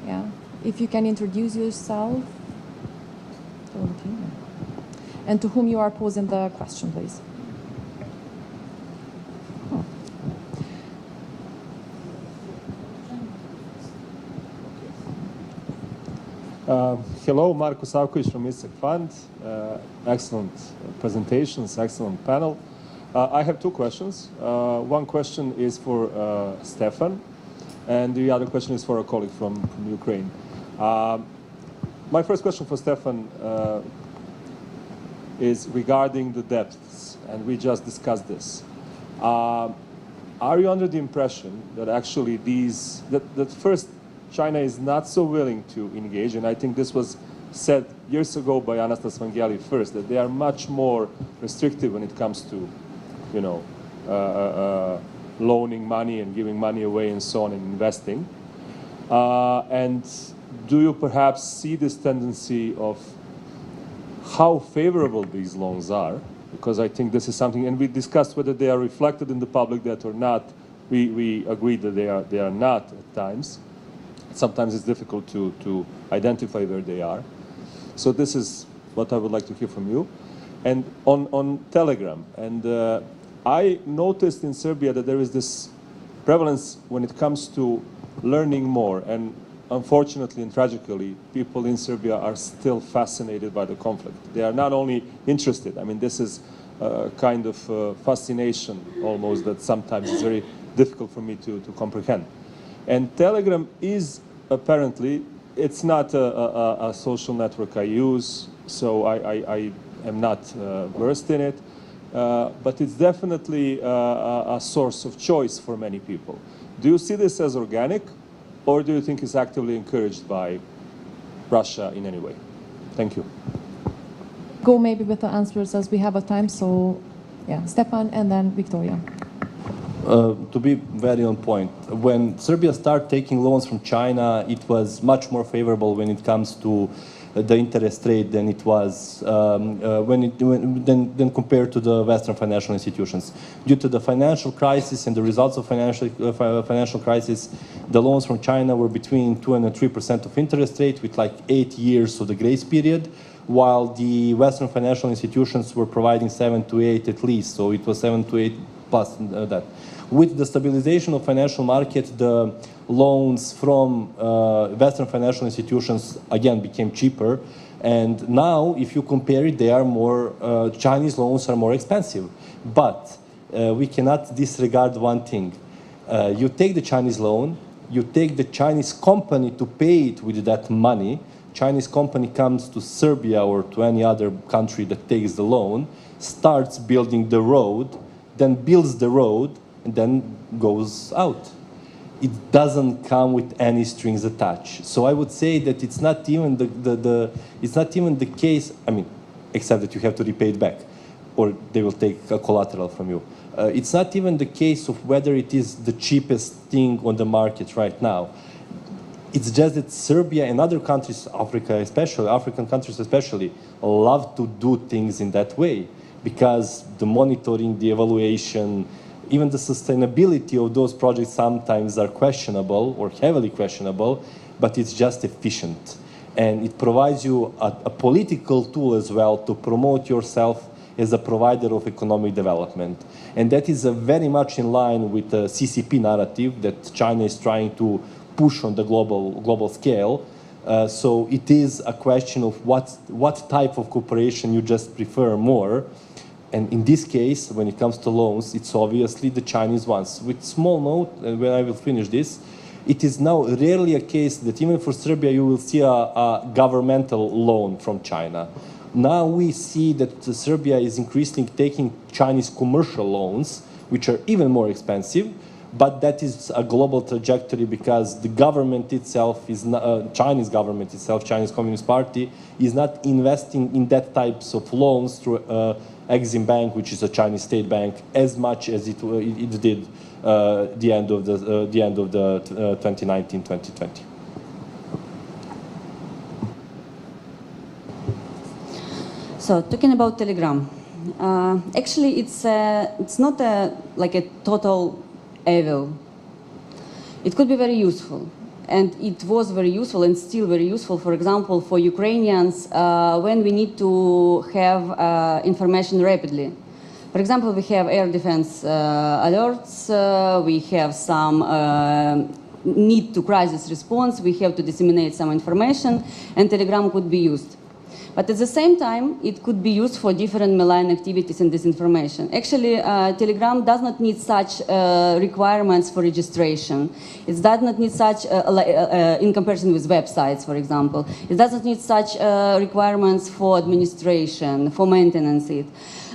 Yeah, if you can introduce yourself. And to whom you are posing the question, please. Hello, Marko Savkovic from ISEC Fund. Excellent presentations, excellent panel. I have two questions. One question is for Stefan, and the other question is for a colleague from Ukraine. My first question for Stefan is regarding the depths, and we just discussed this. Are you under the impression that actually that first China is not so willing to engage, and I think this was said years ago by Anastas Vangeli first, that they are much more restrictive when it comes to, you know, loaning money and giving money away and so on and investing. And do you perhaps see this tendency of how favorable these loans are? Because I think this is something, and we discussed whether they are reflected in the public debt or not. We agreed that they are not at times. Sometimes it's difficult to identify where they are. So this is what I would like to hear from you. And on Telegram, and I noticed in Serbia that there is this prevalence when it comes to learning more, and unfortunately and tragically, people in Serbia are still fascinated by the conflict. They are not only interested, I mean, this is a kind of fascination almost that sometimes is very difficult for me to comprehend. And Telegram is apparently, it's not a social network I use, so I am not versed in it, but it's definitely a source of choice for many people. Do you see this as organic, or do you think it's actively encouraged by Russia in any way? Thank you. Go maybe with the answers as we have a time, so yeah, Stefan and then Victoria. To be very on point, when Serbia started taking loans from China, it was much more favorable when it comes to the interest rate than it was than compared to the Western financial institutions. Due to the financial crisis and the results of financial crisis, the loans from China were between 2 and 3% of interest rate with like 8 years of the grace period, while the Western financial institutions were providing 7 to 8 at least, so it was 7 to 8 plus that. With the stabilization of financial markets, the loans from Western financial institutions again became cheaper, and now if you compare it, they are more Chinese loans are more expensive. But we cannot disregard one thing. You take the Chinese loan, you take the Chinese company to pay it with that money. Chinese company comes to Serbia or to any other country that takes the loan, starts building the road, then builds the road, and then goes out. It doesn't come with any strings attached. So I would say that it's not even it's not even the case. I mean, except that you have to repay it back, or they will take a collateral from you. It's not even the case of whether it is the cheapest thing on the market right now. It's just that Serbia and other countries, African countries especially, love to do things in that way, because the monitoring, the evaluation, even the sustainability of those projects sometimes are questionable or heavily questionable, but it's just efficient. And it provides you a political tool as well to promote yourself as a provider of economic development. And that is very much in line with the CCP narrative that China is trying to push on the global scale. So it is a question of what type of cooperation you just prefer more. And in this case, when it comes to loans, it's obviously the Chinese ones. With small note, and when I will finish this, it is now rarely a case that even for Serbia you will see a governmental loan from China. Now we see that Serbia is increasingly taking Chinese commercial loans, which are even more expensive, but that is a global trajectory because the government itself is not, Chinese government itself, Chinese Communist Party, is not investing in that types of loans through Exim Bank, which is a Chinese state bank, as much as it did the end of the 2019-2020. So talking about Telegram, actually it's not like a total evil. It could be very useful, and it was very useful and still very useful, for example, for Ukrainians when we need to have information rapidly. For example, we have air defense alerts, we have some need to crisis response, we have to disseminate some information, and Telegram could be used. But at the same time, it could be used for different malign activities and disinformation. Actually, Telegram does not need such requirements for registration. It does not need such, in comparison with websites, for example. It doesn't need such requirements for administration, for maintenance.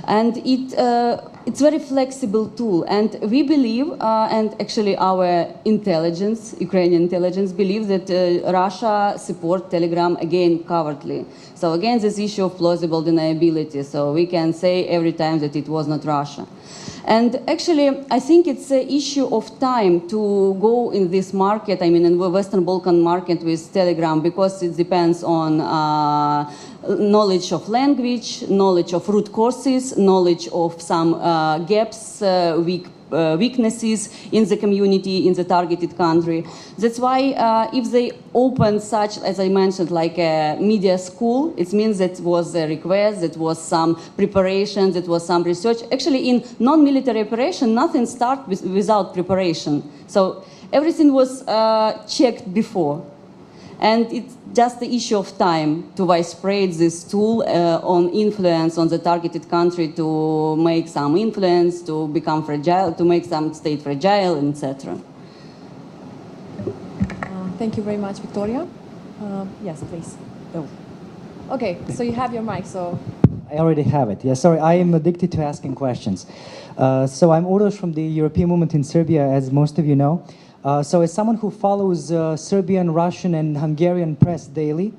And it's a very flexible tool. And we believe, and actually our intelligence, Ukrainian intelligence, believes that Russia supports Telegram again covertly. So again, this issue of plausible deniability. So we can say every time that it was not Russia. And actually, I think it's an issue of time to go in this market, I mean, in the Western Balkan market with Telegram, because it depends on knowledge of language, knowledge of root causes, knowledge of some gaps, weaknesses in the community, in the targeted country. That's why if they open such, as I mentioned, like a media school, it means that was a request, that was some preparation, that was some research. Actually, in non-military operation, nothing starts without preparation. So everything was checked before. And it's just the issue of time to widespread this tool on influence on the targeted country, to make some influence, to become fragile, to make some state fragile, etc. Thank you very much, Victoria. Yes, please. Oh. Okay, so you have your mic, so. I already have it. Yeah, sorry, I am addicted to asking questions. So I'm Uroš from the European Movement in Serbia, as most of you know. So as someone who follows Serbian, Russian, and Hungarian press daily,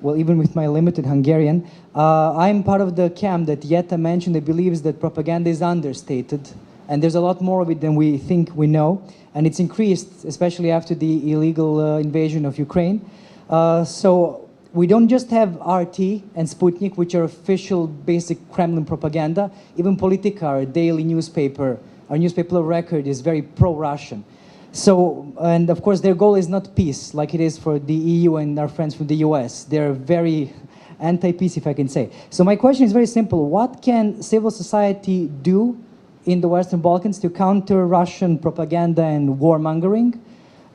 well, even with my limited Hungarian, I'm part of the camp that Jeta mentioned that believes that propaganda is understated, and there's a lot more of it than we think we know, and it's increased, especially after the illegal invasion of Ukraine. So we don't just have RT and Sputnik, which are official basic Kremlin propaganda. Even Politika, our daily newspaper, our newspaper of record, is very pro-Russian. So, and of course their goal is not peace, like it is for the EU and our friends from the US. They're very anti-peace, if I can say. So my question is very simple. What can civil society do in the Western Balkans to counter Russian propaganda and warmongering?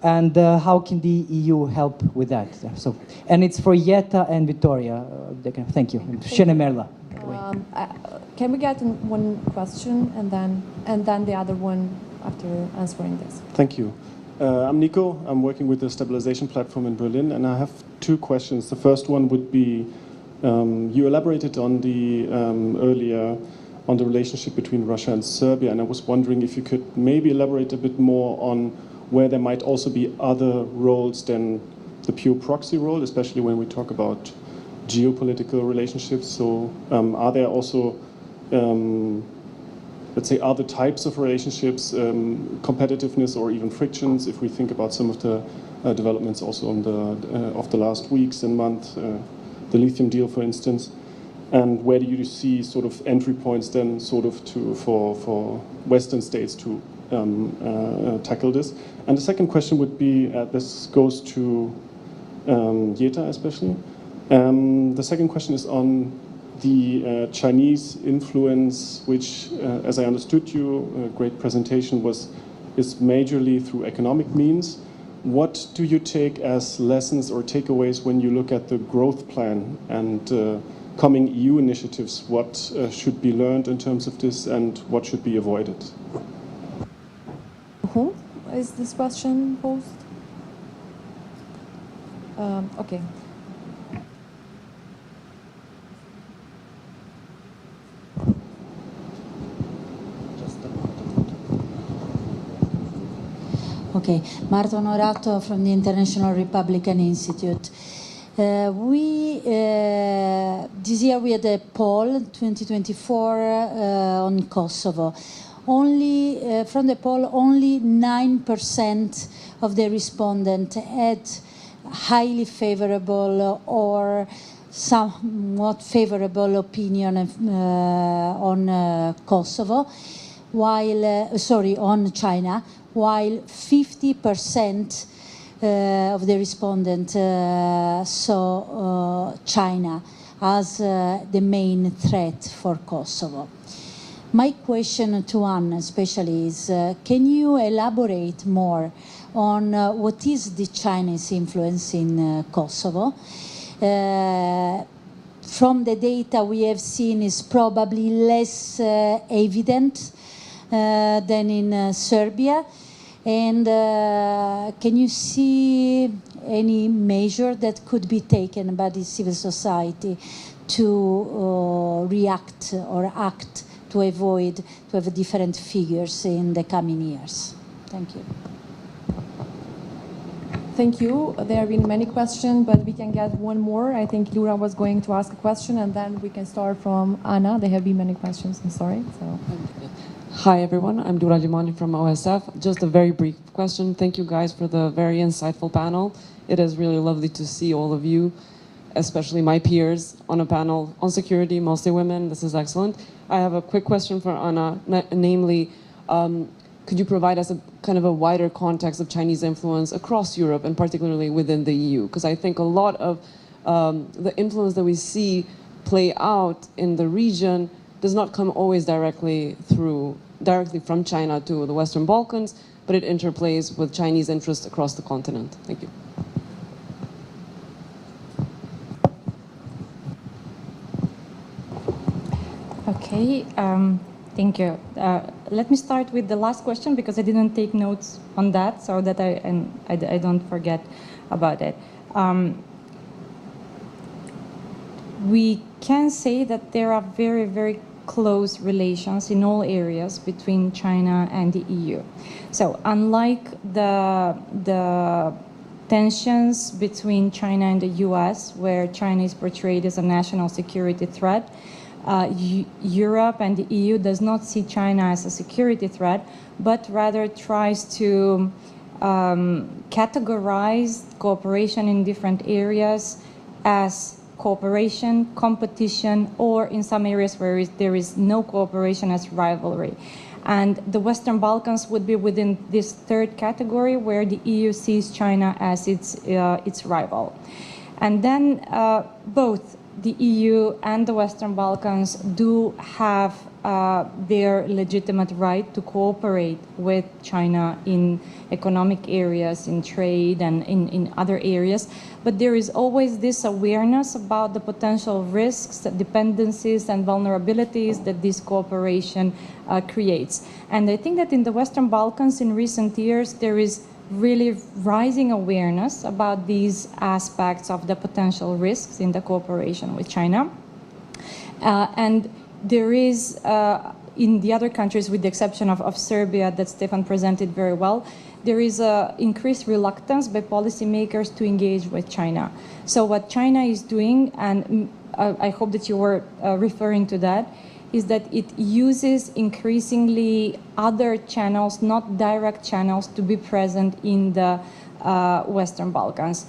And how can the EU help with that? So, and it's for Jeta and Victoria. Thank you. Shene Merla. Can we get one question and then the other one after answering this? Thank you. I'm Nico. I'm working with the stabilization platform in Berlin, and I have two questions. The first one would be, you elaborated on the earlier on the relationship between Russia and Serbia, and I was wondering if you could maybe elaborate a bit more on where there might also be other roles than the pure proxy role, especially when we talk about geopolitical relationships. So are there also let's say, other types of relationships, competitiveness or even frictions, if we think about some of the developments also on of the last weeks and months, the lithium deal, for instance, and where do you see sort of entry points then sort of for Western states to tackle this? And the second question would be, this goes to Jeta especially. The second question is on the Chinese influence, which, as I understood you, a great presentation is majorly through economic means. What do you take as lessons or takeaways when you look at the growth plan and coming EU initiatives? What should be learned in terms of this, and what should be avoided? Who is this question posed? Okay. Okay, Marta Onorato from the International Republican Institute. This year we had a poll, 2024, on Kosovo. From the poll, only 9% of the respondents had highly favorable or somewhat favorable opinion on Kosovo, on China, while 50% of the respondents saw China as the main threat for Kosovo. My question to Anna especially is, can you elaborate more on what is the Chinese influence in Kosovo? From the data we have seen is probably less evident than in Serbia. And can you see any measure that could be taken by the civil society to react or act to avoid to have different figures in the coming years? Thank you. Thank you. There have been many questions, but we can get one more. I think Lura was going to ask a question, and then we can start from Anna. There have been many questions, I'm sorry. So. Hi everyone, I'm Dura Limani from OSF. Just a very brief question. Thank you guys for the very insightful panel. It is really lovely to see all of you, especially my peers, on a panel on security, mostly women. This is excellent. I have a quick question for Anna, namely, could you provide us a kind of a wider context of Chinese influence across Europe and particularly within the EU? Because I think a lot of the influence that we see play out in the region does not come always directly from China to the Western Balkans, but it interplays with Chinese interests across the continent. Thank you. Okay, thank you. Let me start with the last question because I didn't take notes on that, so that I don't forget about it. We can say that there are very, very close relations in all areas between China and the EU. So unlike the tensions between China and the US, where China is portrayed as a national security threat, Europe and the EU does not see China as a security threat, but rather tries to categorize cooperation in different areas as cooperation, competition, or in some areas where there is no cooperation as rivalry. And the Western Balkans would be within this third category where the EU sees China as its rival. And then both the EU and the Western Balkans do have their legitimate right to cooperate with China in economic areas, in trade, and in other areas. But there is always this awareness about the potential risks, dependencies, and vulnerabilities that this cooperation creates. And I think that in the Western Balkans in recent years, there is really rising awareness about these aspects of the potential risks in the cooperation with China. And there is, in the other countries, with the exception of Serbia that Stefan presented very well, there is increased reluctance by policymakers to engage with China. So what China is doing, and I hope that you were referring to that, is that it uses increasingly other channels, not direct channels, to be present in the Western Balkans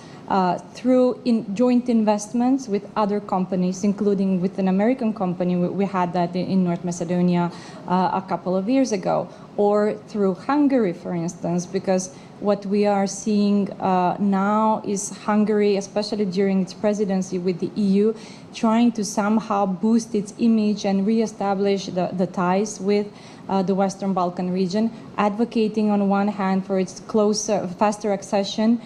through joint investments with other companies, including with an American company. We had that in North Macedonia a couple of years ago, or through Hungary, for instance, because what we are seeing now is Hungary, especially during its presidency with the EU, trying to somehow boost its image and reestablish the ties with the Western Balkan region, advocating on one hand for its closer, faster accession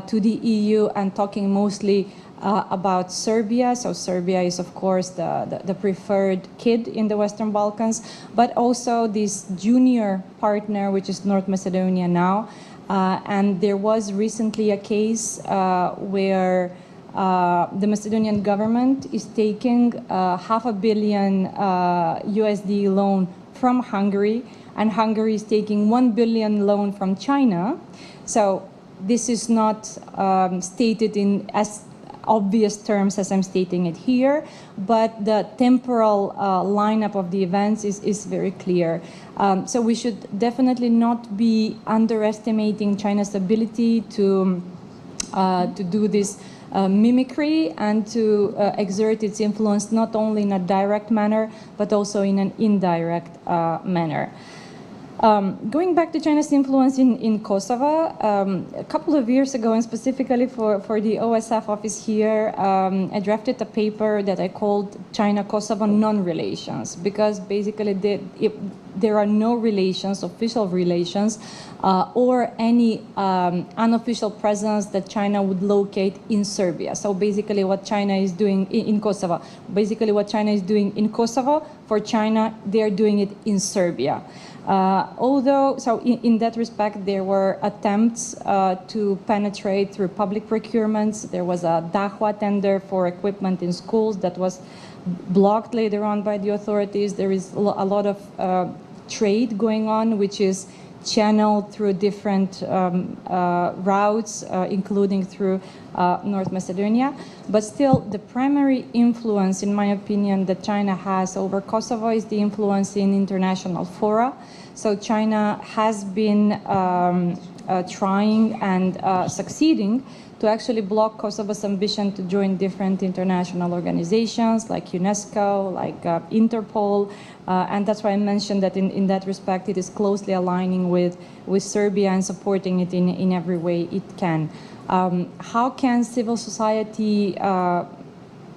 to the EU and talking mostly about Serbia. So Serbia is, of course, the preferred kid in the Western Balkans, but also this junior partner, which is North Macedonia now. And there was recently a case where the Macedonian government is taking $500 million USD loan from Hungary, and Hungary is taking $1 billion loan from China. So this is not stated in as obvious terms as I'm stating it here, but the temporal lineup of the events is very clear. So we should definitely not be underestimating China's ability to do this mimicry and to exert its influence not only in a direct manner, but also in an indirect manner. Going back to China's influence in Kosovo, a couple of years ago, and specifically for the OSF office here, I drafted a paper that I called China-Kosovo non-relations, because basically there are no relations, official relations, or any unofficial presence that China would locate in Serbia. So basically what China is doing in Kosovo, basically what China is doing in Kosovo, for China, they're doing it in Serbia. Although, so in that respect, there were attempts to penetrate through public procurements. There was a Dahua tender for equipment in schools that was blocked later on by the authorities. There is a lot of trade going on, which is channeled through different routes, including through North Macedonia. But still, the primary influence, in my opinion, that China has over Kosovo is the influence in international fora. So China has been trying and succeeding to actually block Kosovo's ambition to join different international organizations like UNESCO, like Interpol, and that's why I mentioned that in that respect it is closely aligning with Serbia and supporting it in every way it can. How can civil society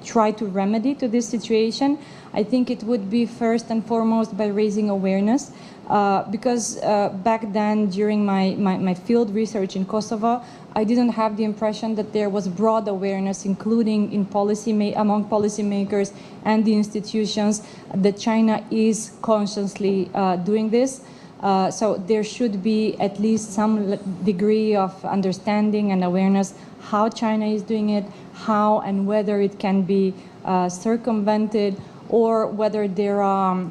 try to remedy to this situation? I think it would be first and foremost by raising awareness, because back then during my field research in Kosovo, I didn't have the impression that there was broad awareness, including in among policymakers and the institutions, that China is consciously doing this. So there should be at least some degree of understanding and awareness how China is doing it, how and whether it can be circumvented, or whether there are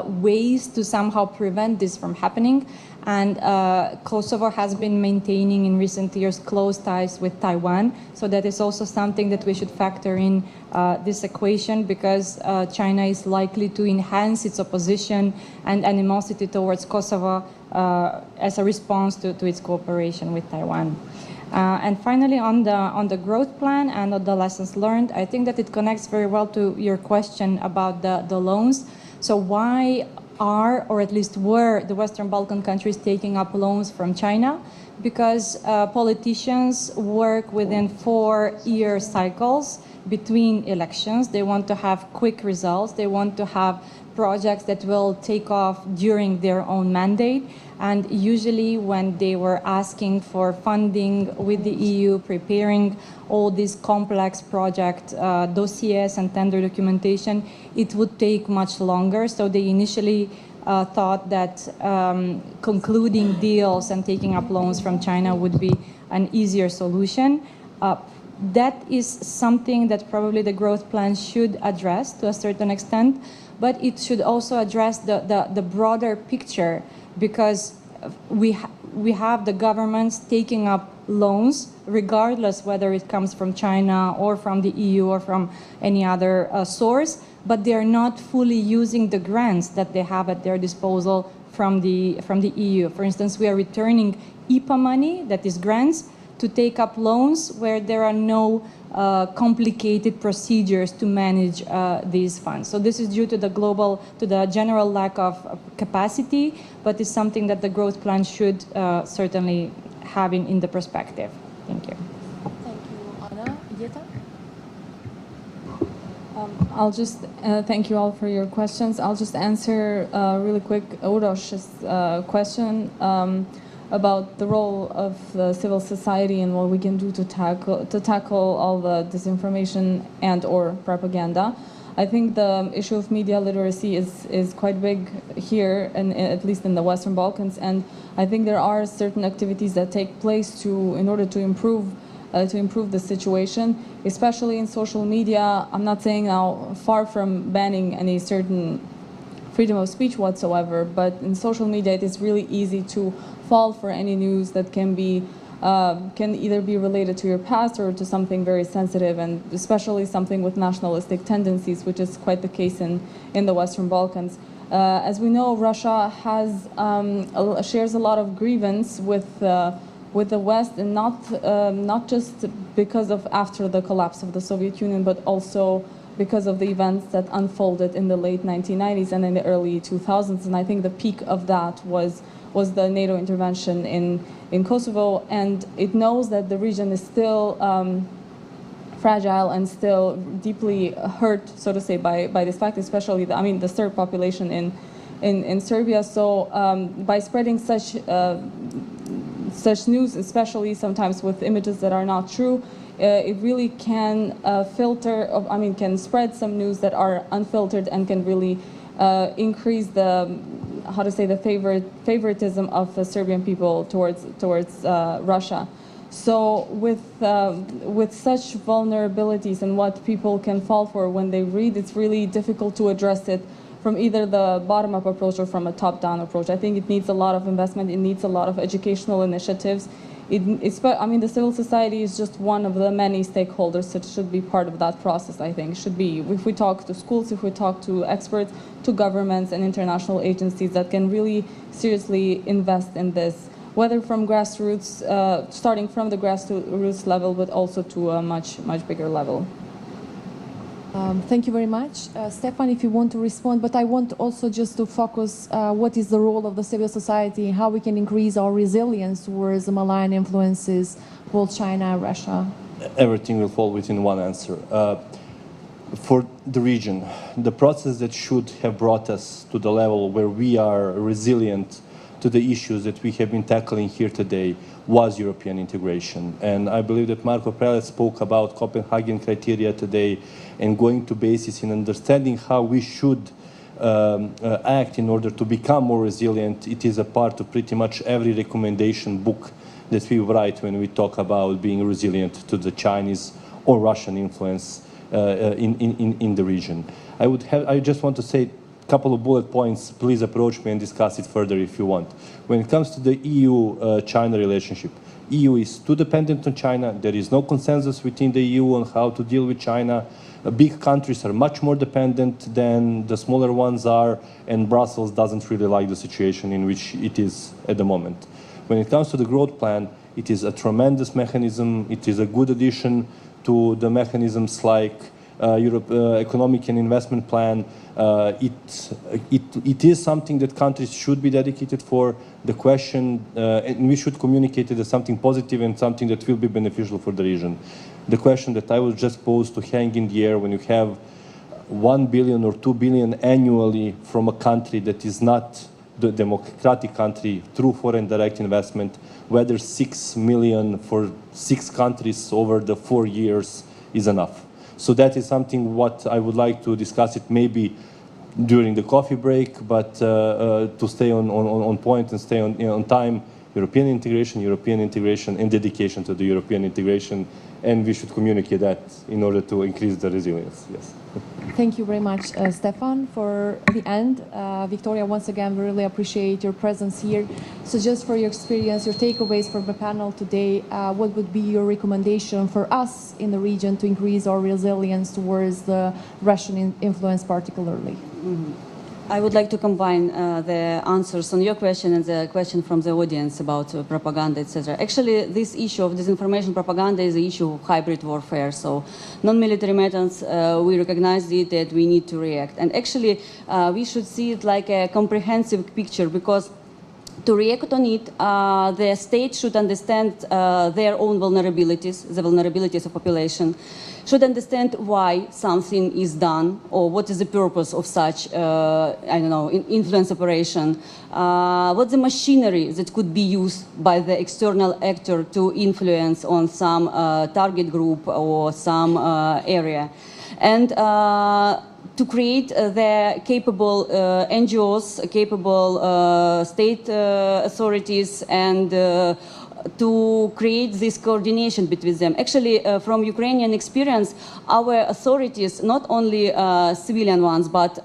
ways to somehow prevent this from happening. And Kosovo has been maintaining in recent years close ties with Taiwan, so that is also something that we should factor in this equation, because China is likely to enhance its opposition and animosity towards Kosovo as a response to its cooperation with Taiwan. And finally, on the growth plan and on the lessons learned, I think that it connects very well to your question about the loans. So why are, or at least were, the Western Balkan countries taking up loans from China? Because politicians work within 4-year cycles between elections. They want to have quick results. They want to have projects that will take off during their own mandate. And usually when they were asking for funding with the EU, preparing all these complex project dossiers and tender documentation, it would take much longer. So they initially thought that concluding deals and taking up loans from China would be an easier solution. That is something that probably the growth plan should address to a certain extent, but it should also address the broader picture, because we have the governments taking up loans, regardless whether it comes from China or from the EU or from any other source, but they are not fully using the grants that they have at their disposal from the EU. For instance, we are returning IPA money, that is grants, to take up loans where there are no complicated procedures to manage these funds. So this is due to the general lack of capacity, but it's something that the growth plan should certainly having in the perspective. Thank you. Thank you, Anna. Jeta? I'll just thank you all for your questions. I'll just answer really quick Urosh's question about the role of the civil society and what we can do to tackle all the disinformation and or propaganda. I think the issue of media literacy is quite big here, and at least in the Western Balkans, and I think there are certain activities that take place in order to improve the situation, especially in social media. I'm not saying now far from banning any certain freedom of speech whatsoever, but in social media it is really easy to fall for any news that can either be related to your past or to something very sensitive, and especially something with nationalistic tendencies, which is quite the case in the Western Balkans. As we know, Russia shares a lot of grievance with the West, and not just because of after the collapse of the Soviet Union, but also because of the events that unfolded in the late 1990s and in the early 2000s. And I think the peak of that was the NATO intervention in Kosovo, and it knows that the region is still fragile and still deeply hurt, so to say, by this fact, especially the Serb population in Serbia. So by spreading such news, especially sometimes with images that are not true, it really can can spread some news that are unfiltered and can really increase the favoritism of the Serbian people towards Russia. So with such vulnerabilities and what people can fall for when they read, it's really difficult to address it from either the bottom-up approach or from a top-down approach. I think it needs a lot of investment. It needs a lot of educational initiatives. The civil society is just one of the many stakeholders that should be part of that process, I think. Should be, if we talk to schools, if we talk to experts, to governments and international agencies that can really seriously invest in this, whether from grassroots, starting from the grassroots level, but also to a much bigger level. Thank you very much. Stefan, if you want to respond, but I want also just to focus what is the role of the civil society, how we can increase our resilience towards the malign influences, both China and Russia. Everything will fall within one answer. For the region, the process that should have brought us to the level where we are resilient to the issues that we have been tackling here today was European integration. And I believe that Marko Prelec spoke about Copenhagen criteria today and going to basis in understanding how we should act in order to become more resilient. It is a part of pretty much every recommendation book that we write when we talk about being resilient to the Chinese or Russian influence in the region. I just want to say couple of bullet points. Please approach me and discuss it further if you want. When it comes to the EU-China relationship, EU is too dependent on China. There is no consensus within the EU on how to deal with China. Big countries are much more dependent than the smaller ones are, and Brussels doesn't really like the situation in which it is at the moment. When it comes to the growth plan, it is a tremendous mechanism. It is a good addition to the mechanisms like Europe Economic and Investment Plan. It is something that countries should be dedicated for. The question, and we should communicate it as something positive and something that will be beneficial for the region. The question that I will just pose to hang in the air, when you have 1 billion or 2 billion annually from a country that is not the democratic country through foreign direct investment, whether 6 million for 6 countries over the 4 years is enough. So that is something what I would like to discuss it maybe during the coffee break, but to stay on point and stay on time, European integration and dedication to the European integration, and we should communicate that in order to increase the resilience. Yes. Thank you very much, Stefan. For the end, Victoria, once again, we really appreciate your presence here. So just for your experience, your takeaways from the panel today, what would be your recommendation for us in the region to increase our resilience towards the Russian influence particularly? I would like to combine the answers on your question and the question from the audience about propaganda, etc. Actually, this issue of disinformation propaganda is the issue of hybrid warfare. So non-military methods, we recognize it, that we need to react. And actually, we should see it like a comprehensive picture, because to react on it, the state should understand their own vulnerabilities, the vulnerabilities of population, should understand why something is done or what is the purpose of such, I don't know, influence operation, what's the machinery that could be used by the external actor to influence on some target group or some area. And to create the capable NGOs, capable state authorities, and to create this coordination between them. Actually, from Ukrainian experience, our authorities, not only civilian ones, but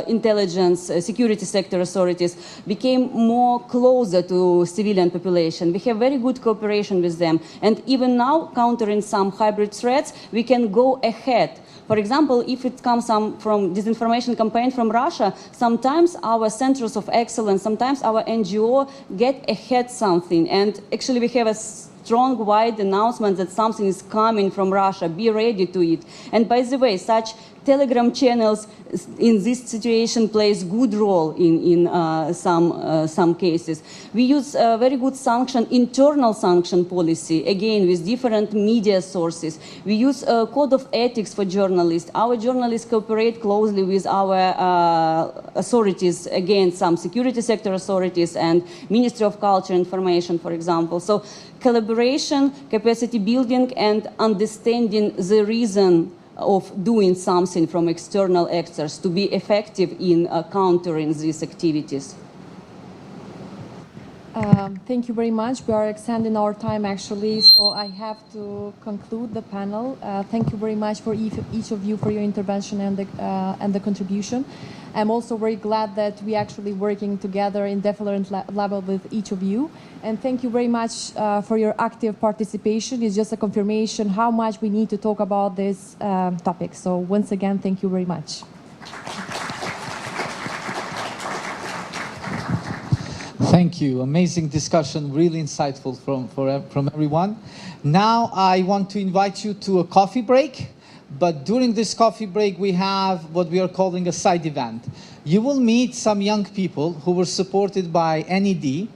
intelligence, security sector authorities, became more closer to civilian population. We have very good cooperation with them. And even now, countering some hybrid threats, we can go ahead. For example, if it comes from disinformation campaign from Russia, sometimes our centers of excellence, sometimes our NGO get ahead something. And actually we have a strong, wide announcement that something is coming from Russia. Be ready to it. And by the way, such Telegram channels in this situation plays good role in some cases. We use a very good internal sanction policy, again with different media sources. We use a code of ethics for journalists. Our journalists cooperate closely with our authorities, again some security sector authorities and Ministry of Culture and Information, for example. So collaboration, capacity building, and understanding the reason of doing something from external actors to be effective in countering these activities. Thank you very much. We are extending our time actually, so I have to conclude the panel. Thank you very much for each of you for your intervention and the contribution. I'm also very glad that we actually working together in different level with each of you. And thank you very much for your active participation. It's just a confirmation how much we need to talk about this topic. So once again, thank you very much. Thank you. Amazing discussion, really insightful from everyone. Now I want to invite you to a coffee break. But during this coffee break, we have what we are calling a side event. You will meet some young people who were supported by NED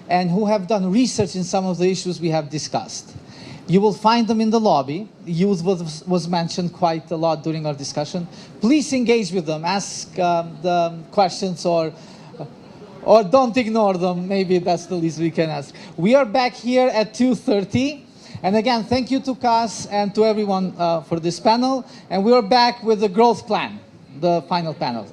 and who have done research in some of the issues we have discussed. You will find them in the lobby. Youth was mentioned quite a lot during our discussion. Please engage with them, ask the questions or don't ignore them. Maybe that's the least we can ask. We are back here at 2:30. And again, thank you to Kas and to everyone for this panel. And we are back with the growth plan, the final panel.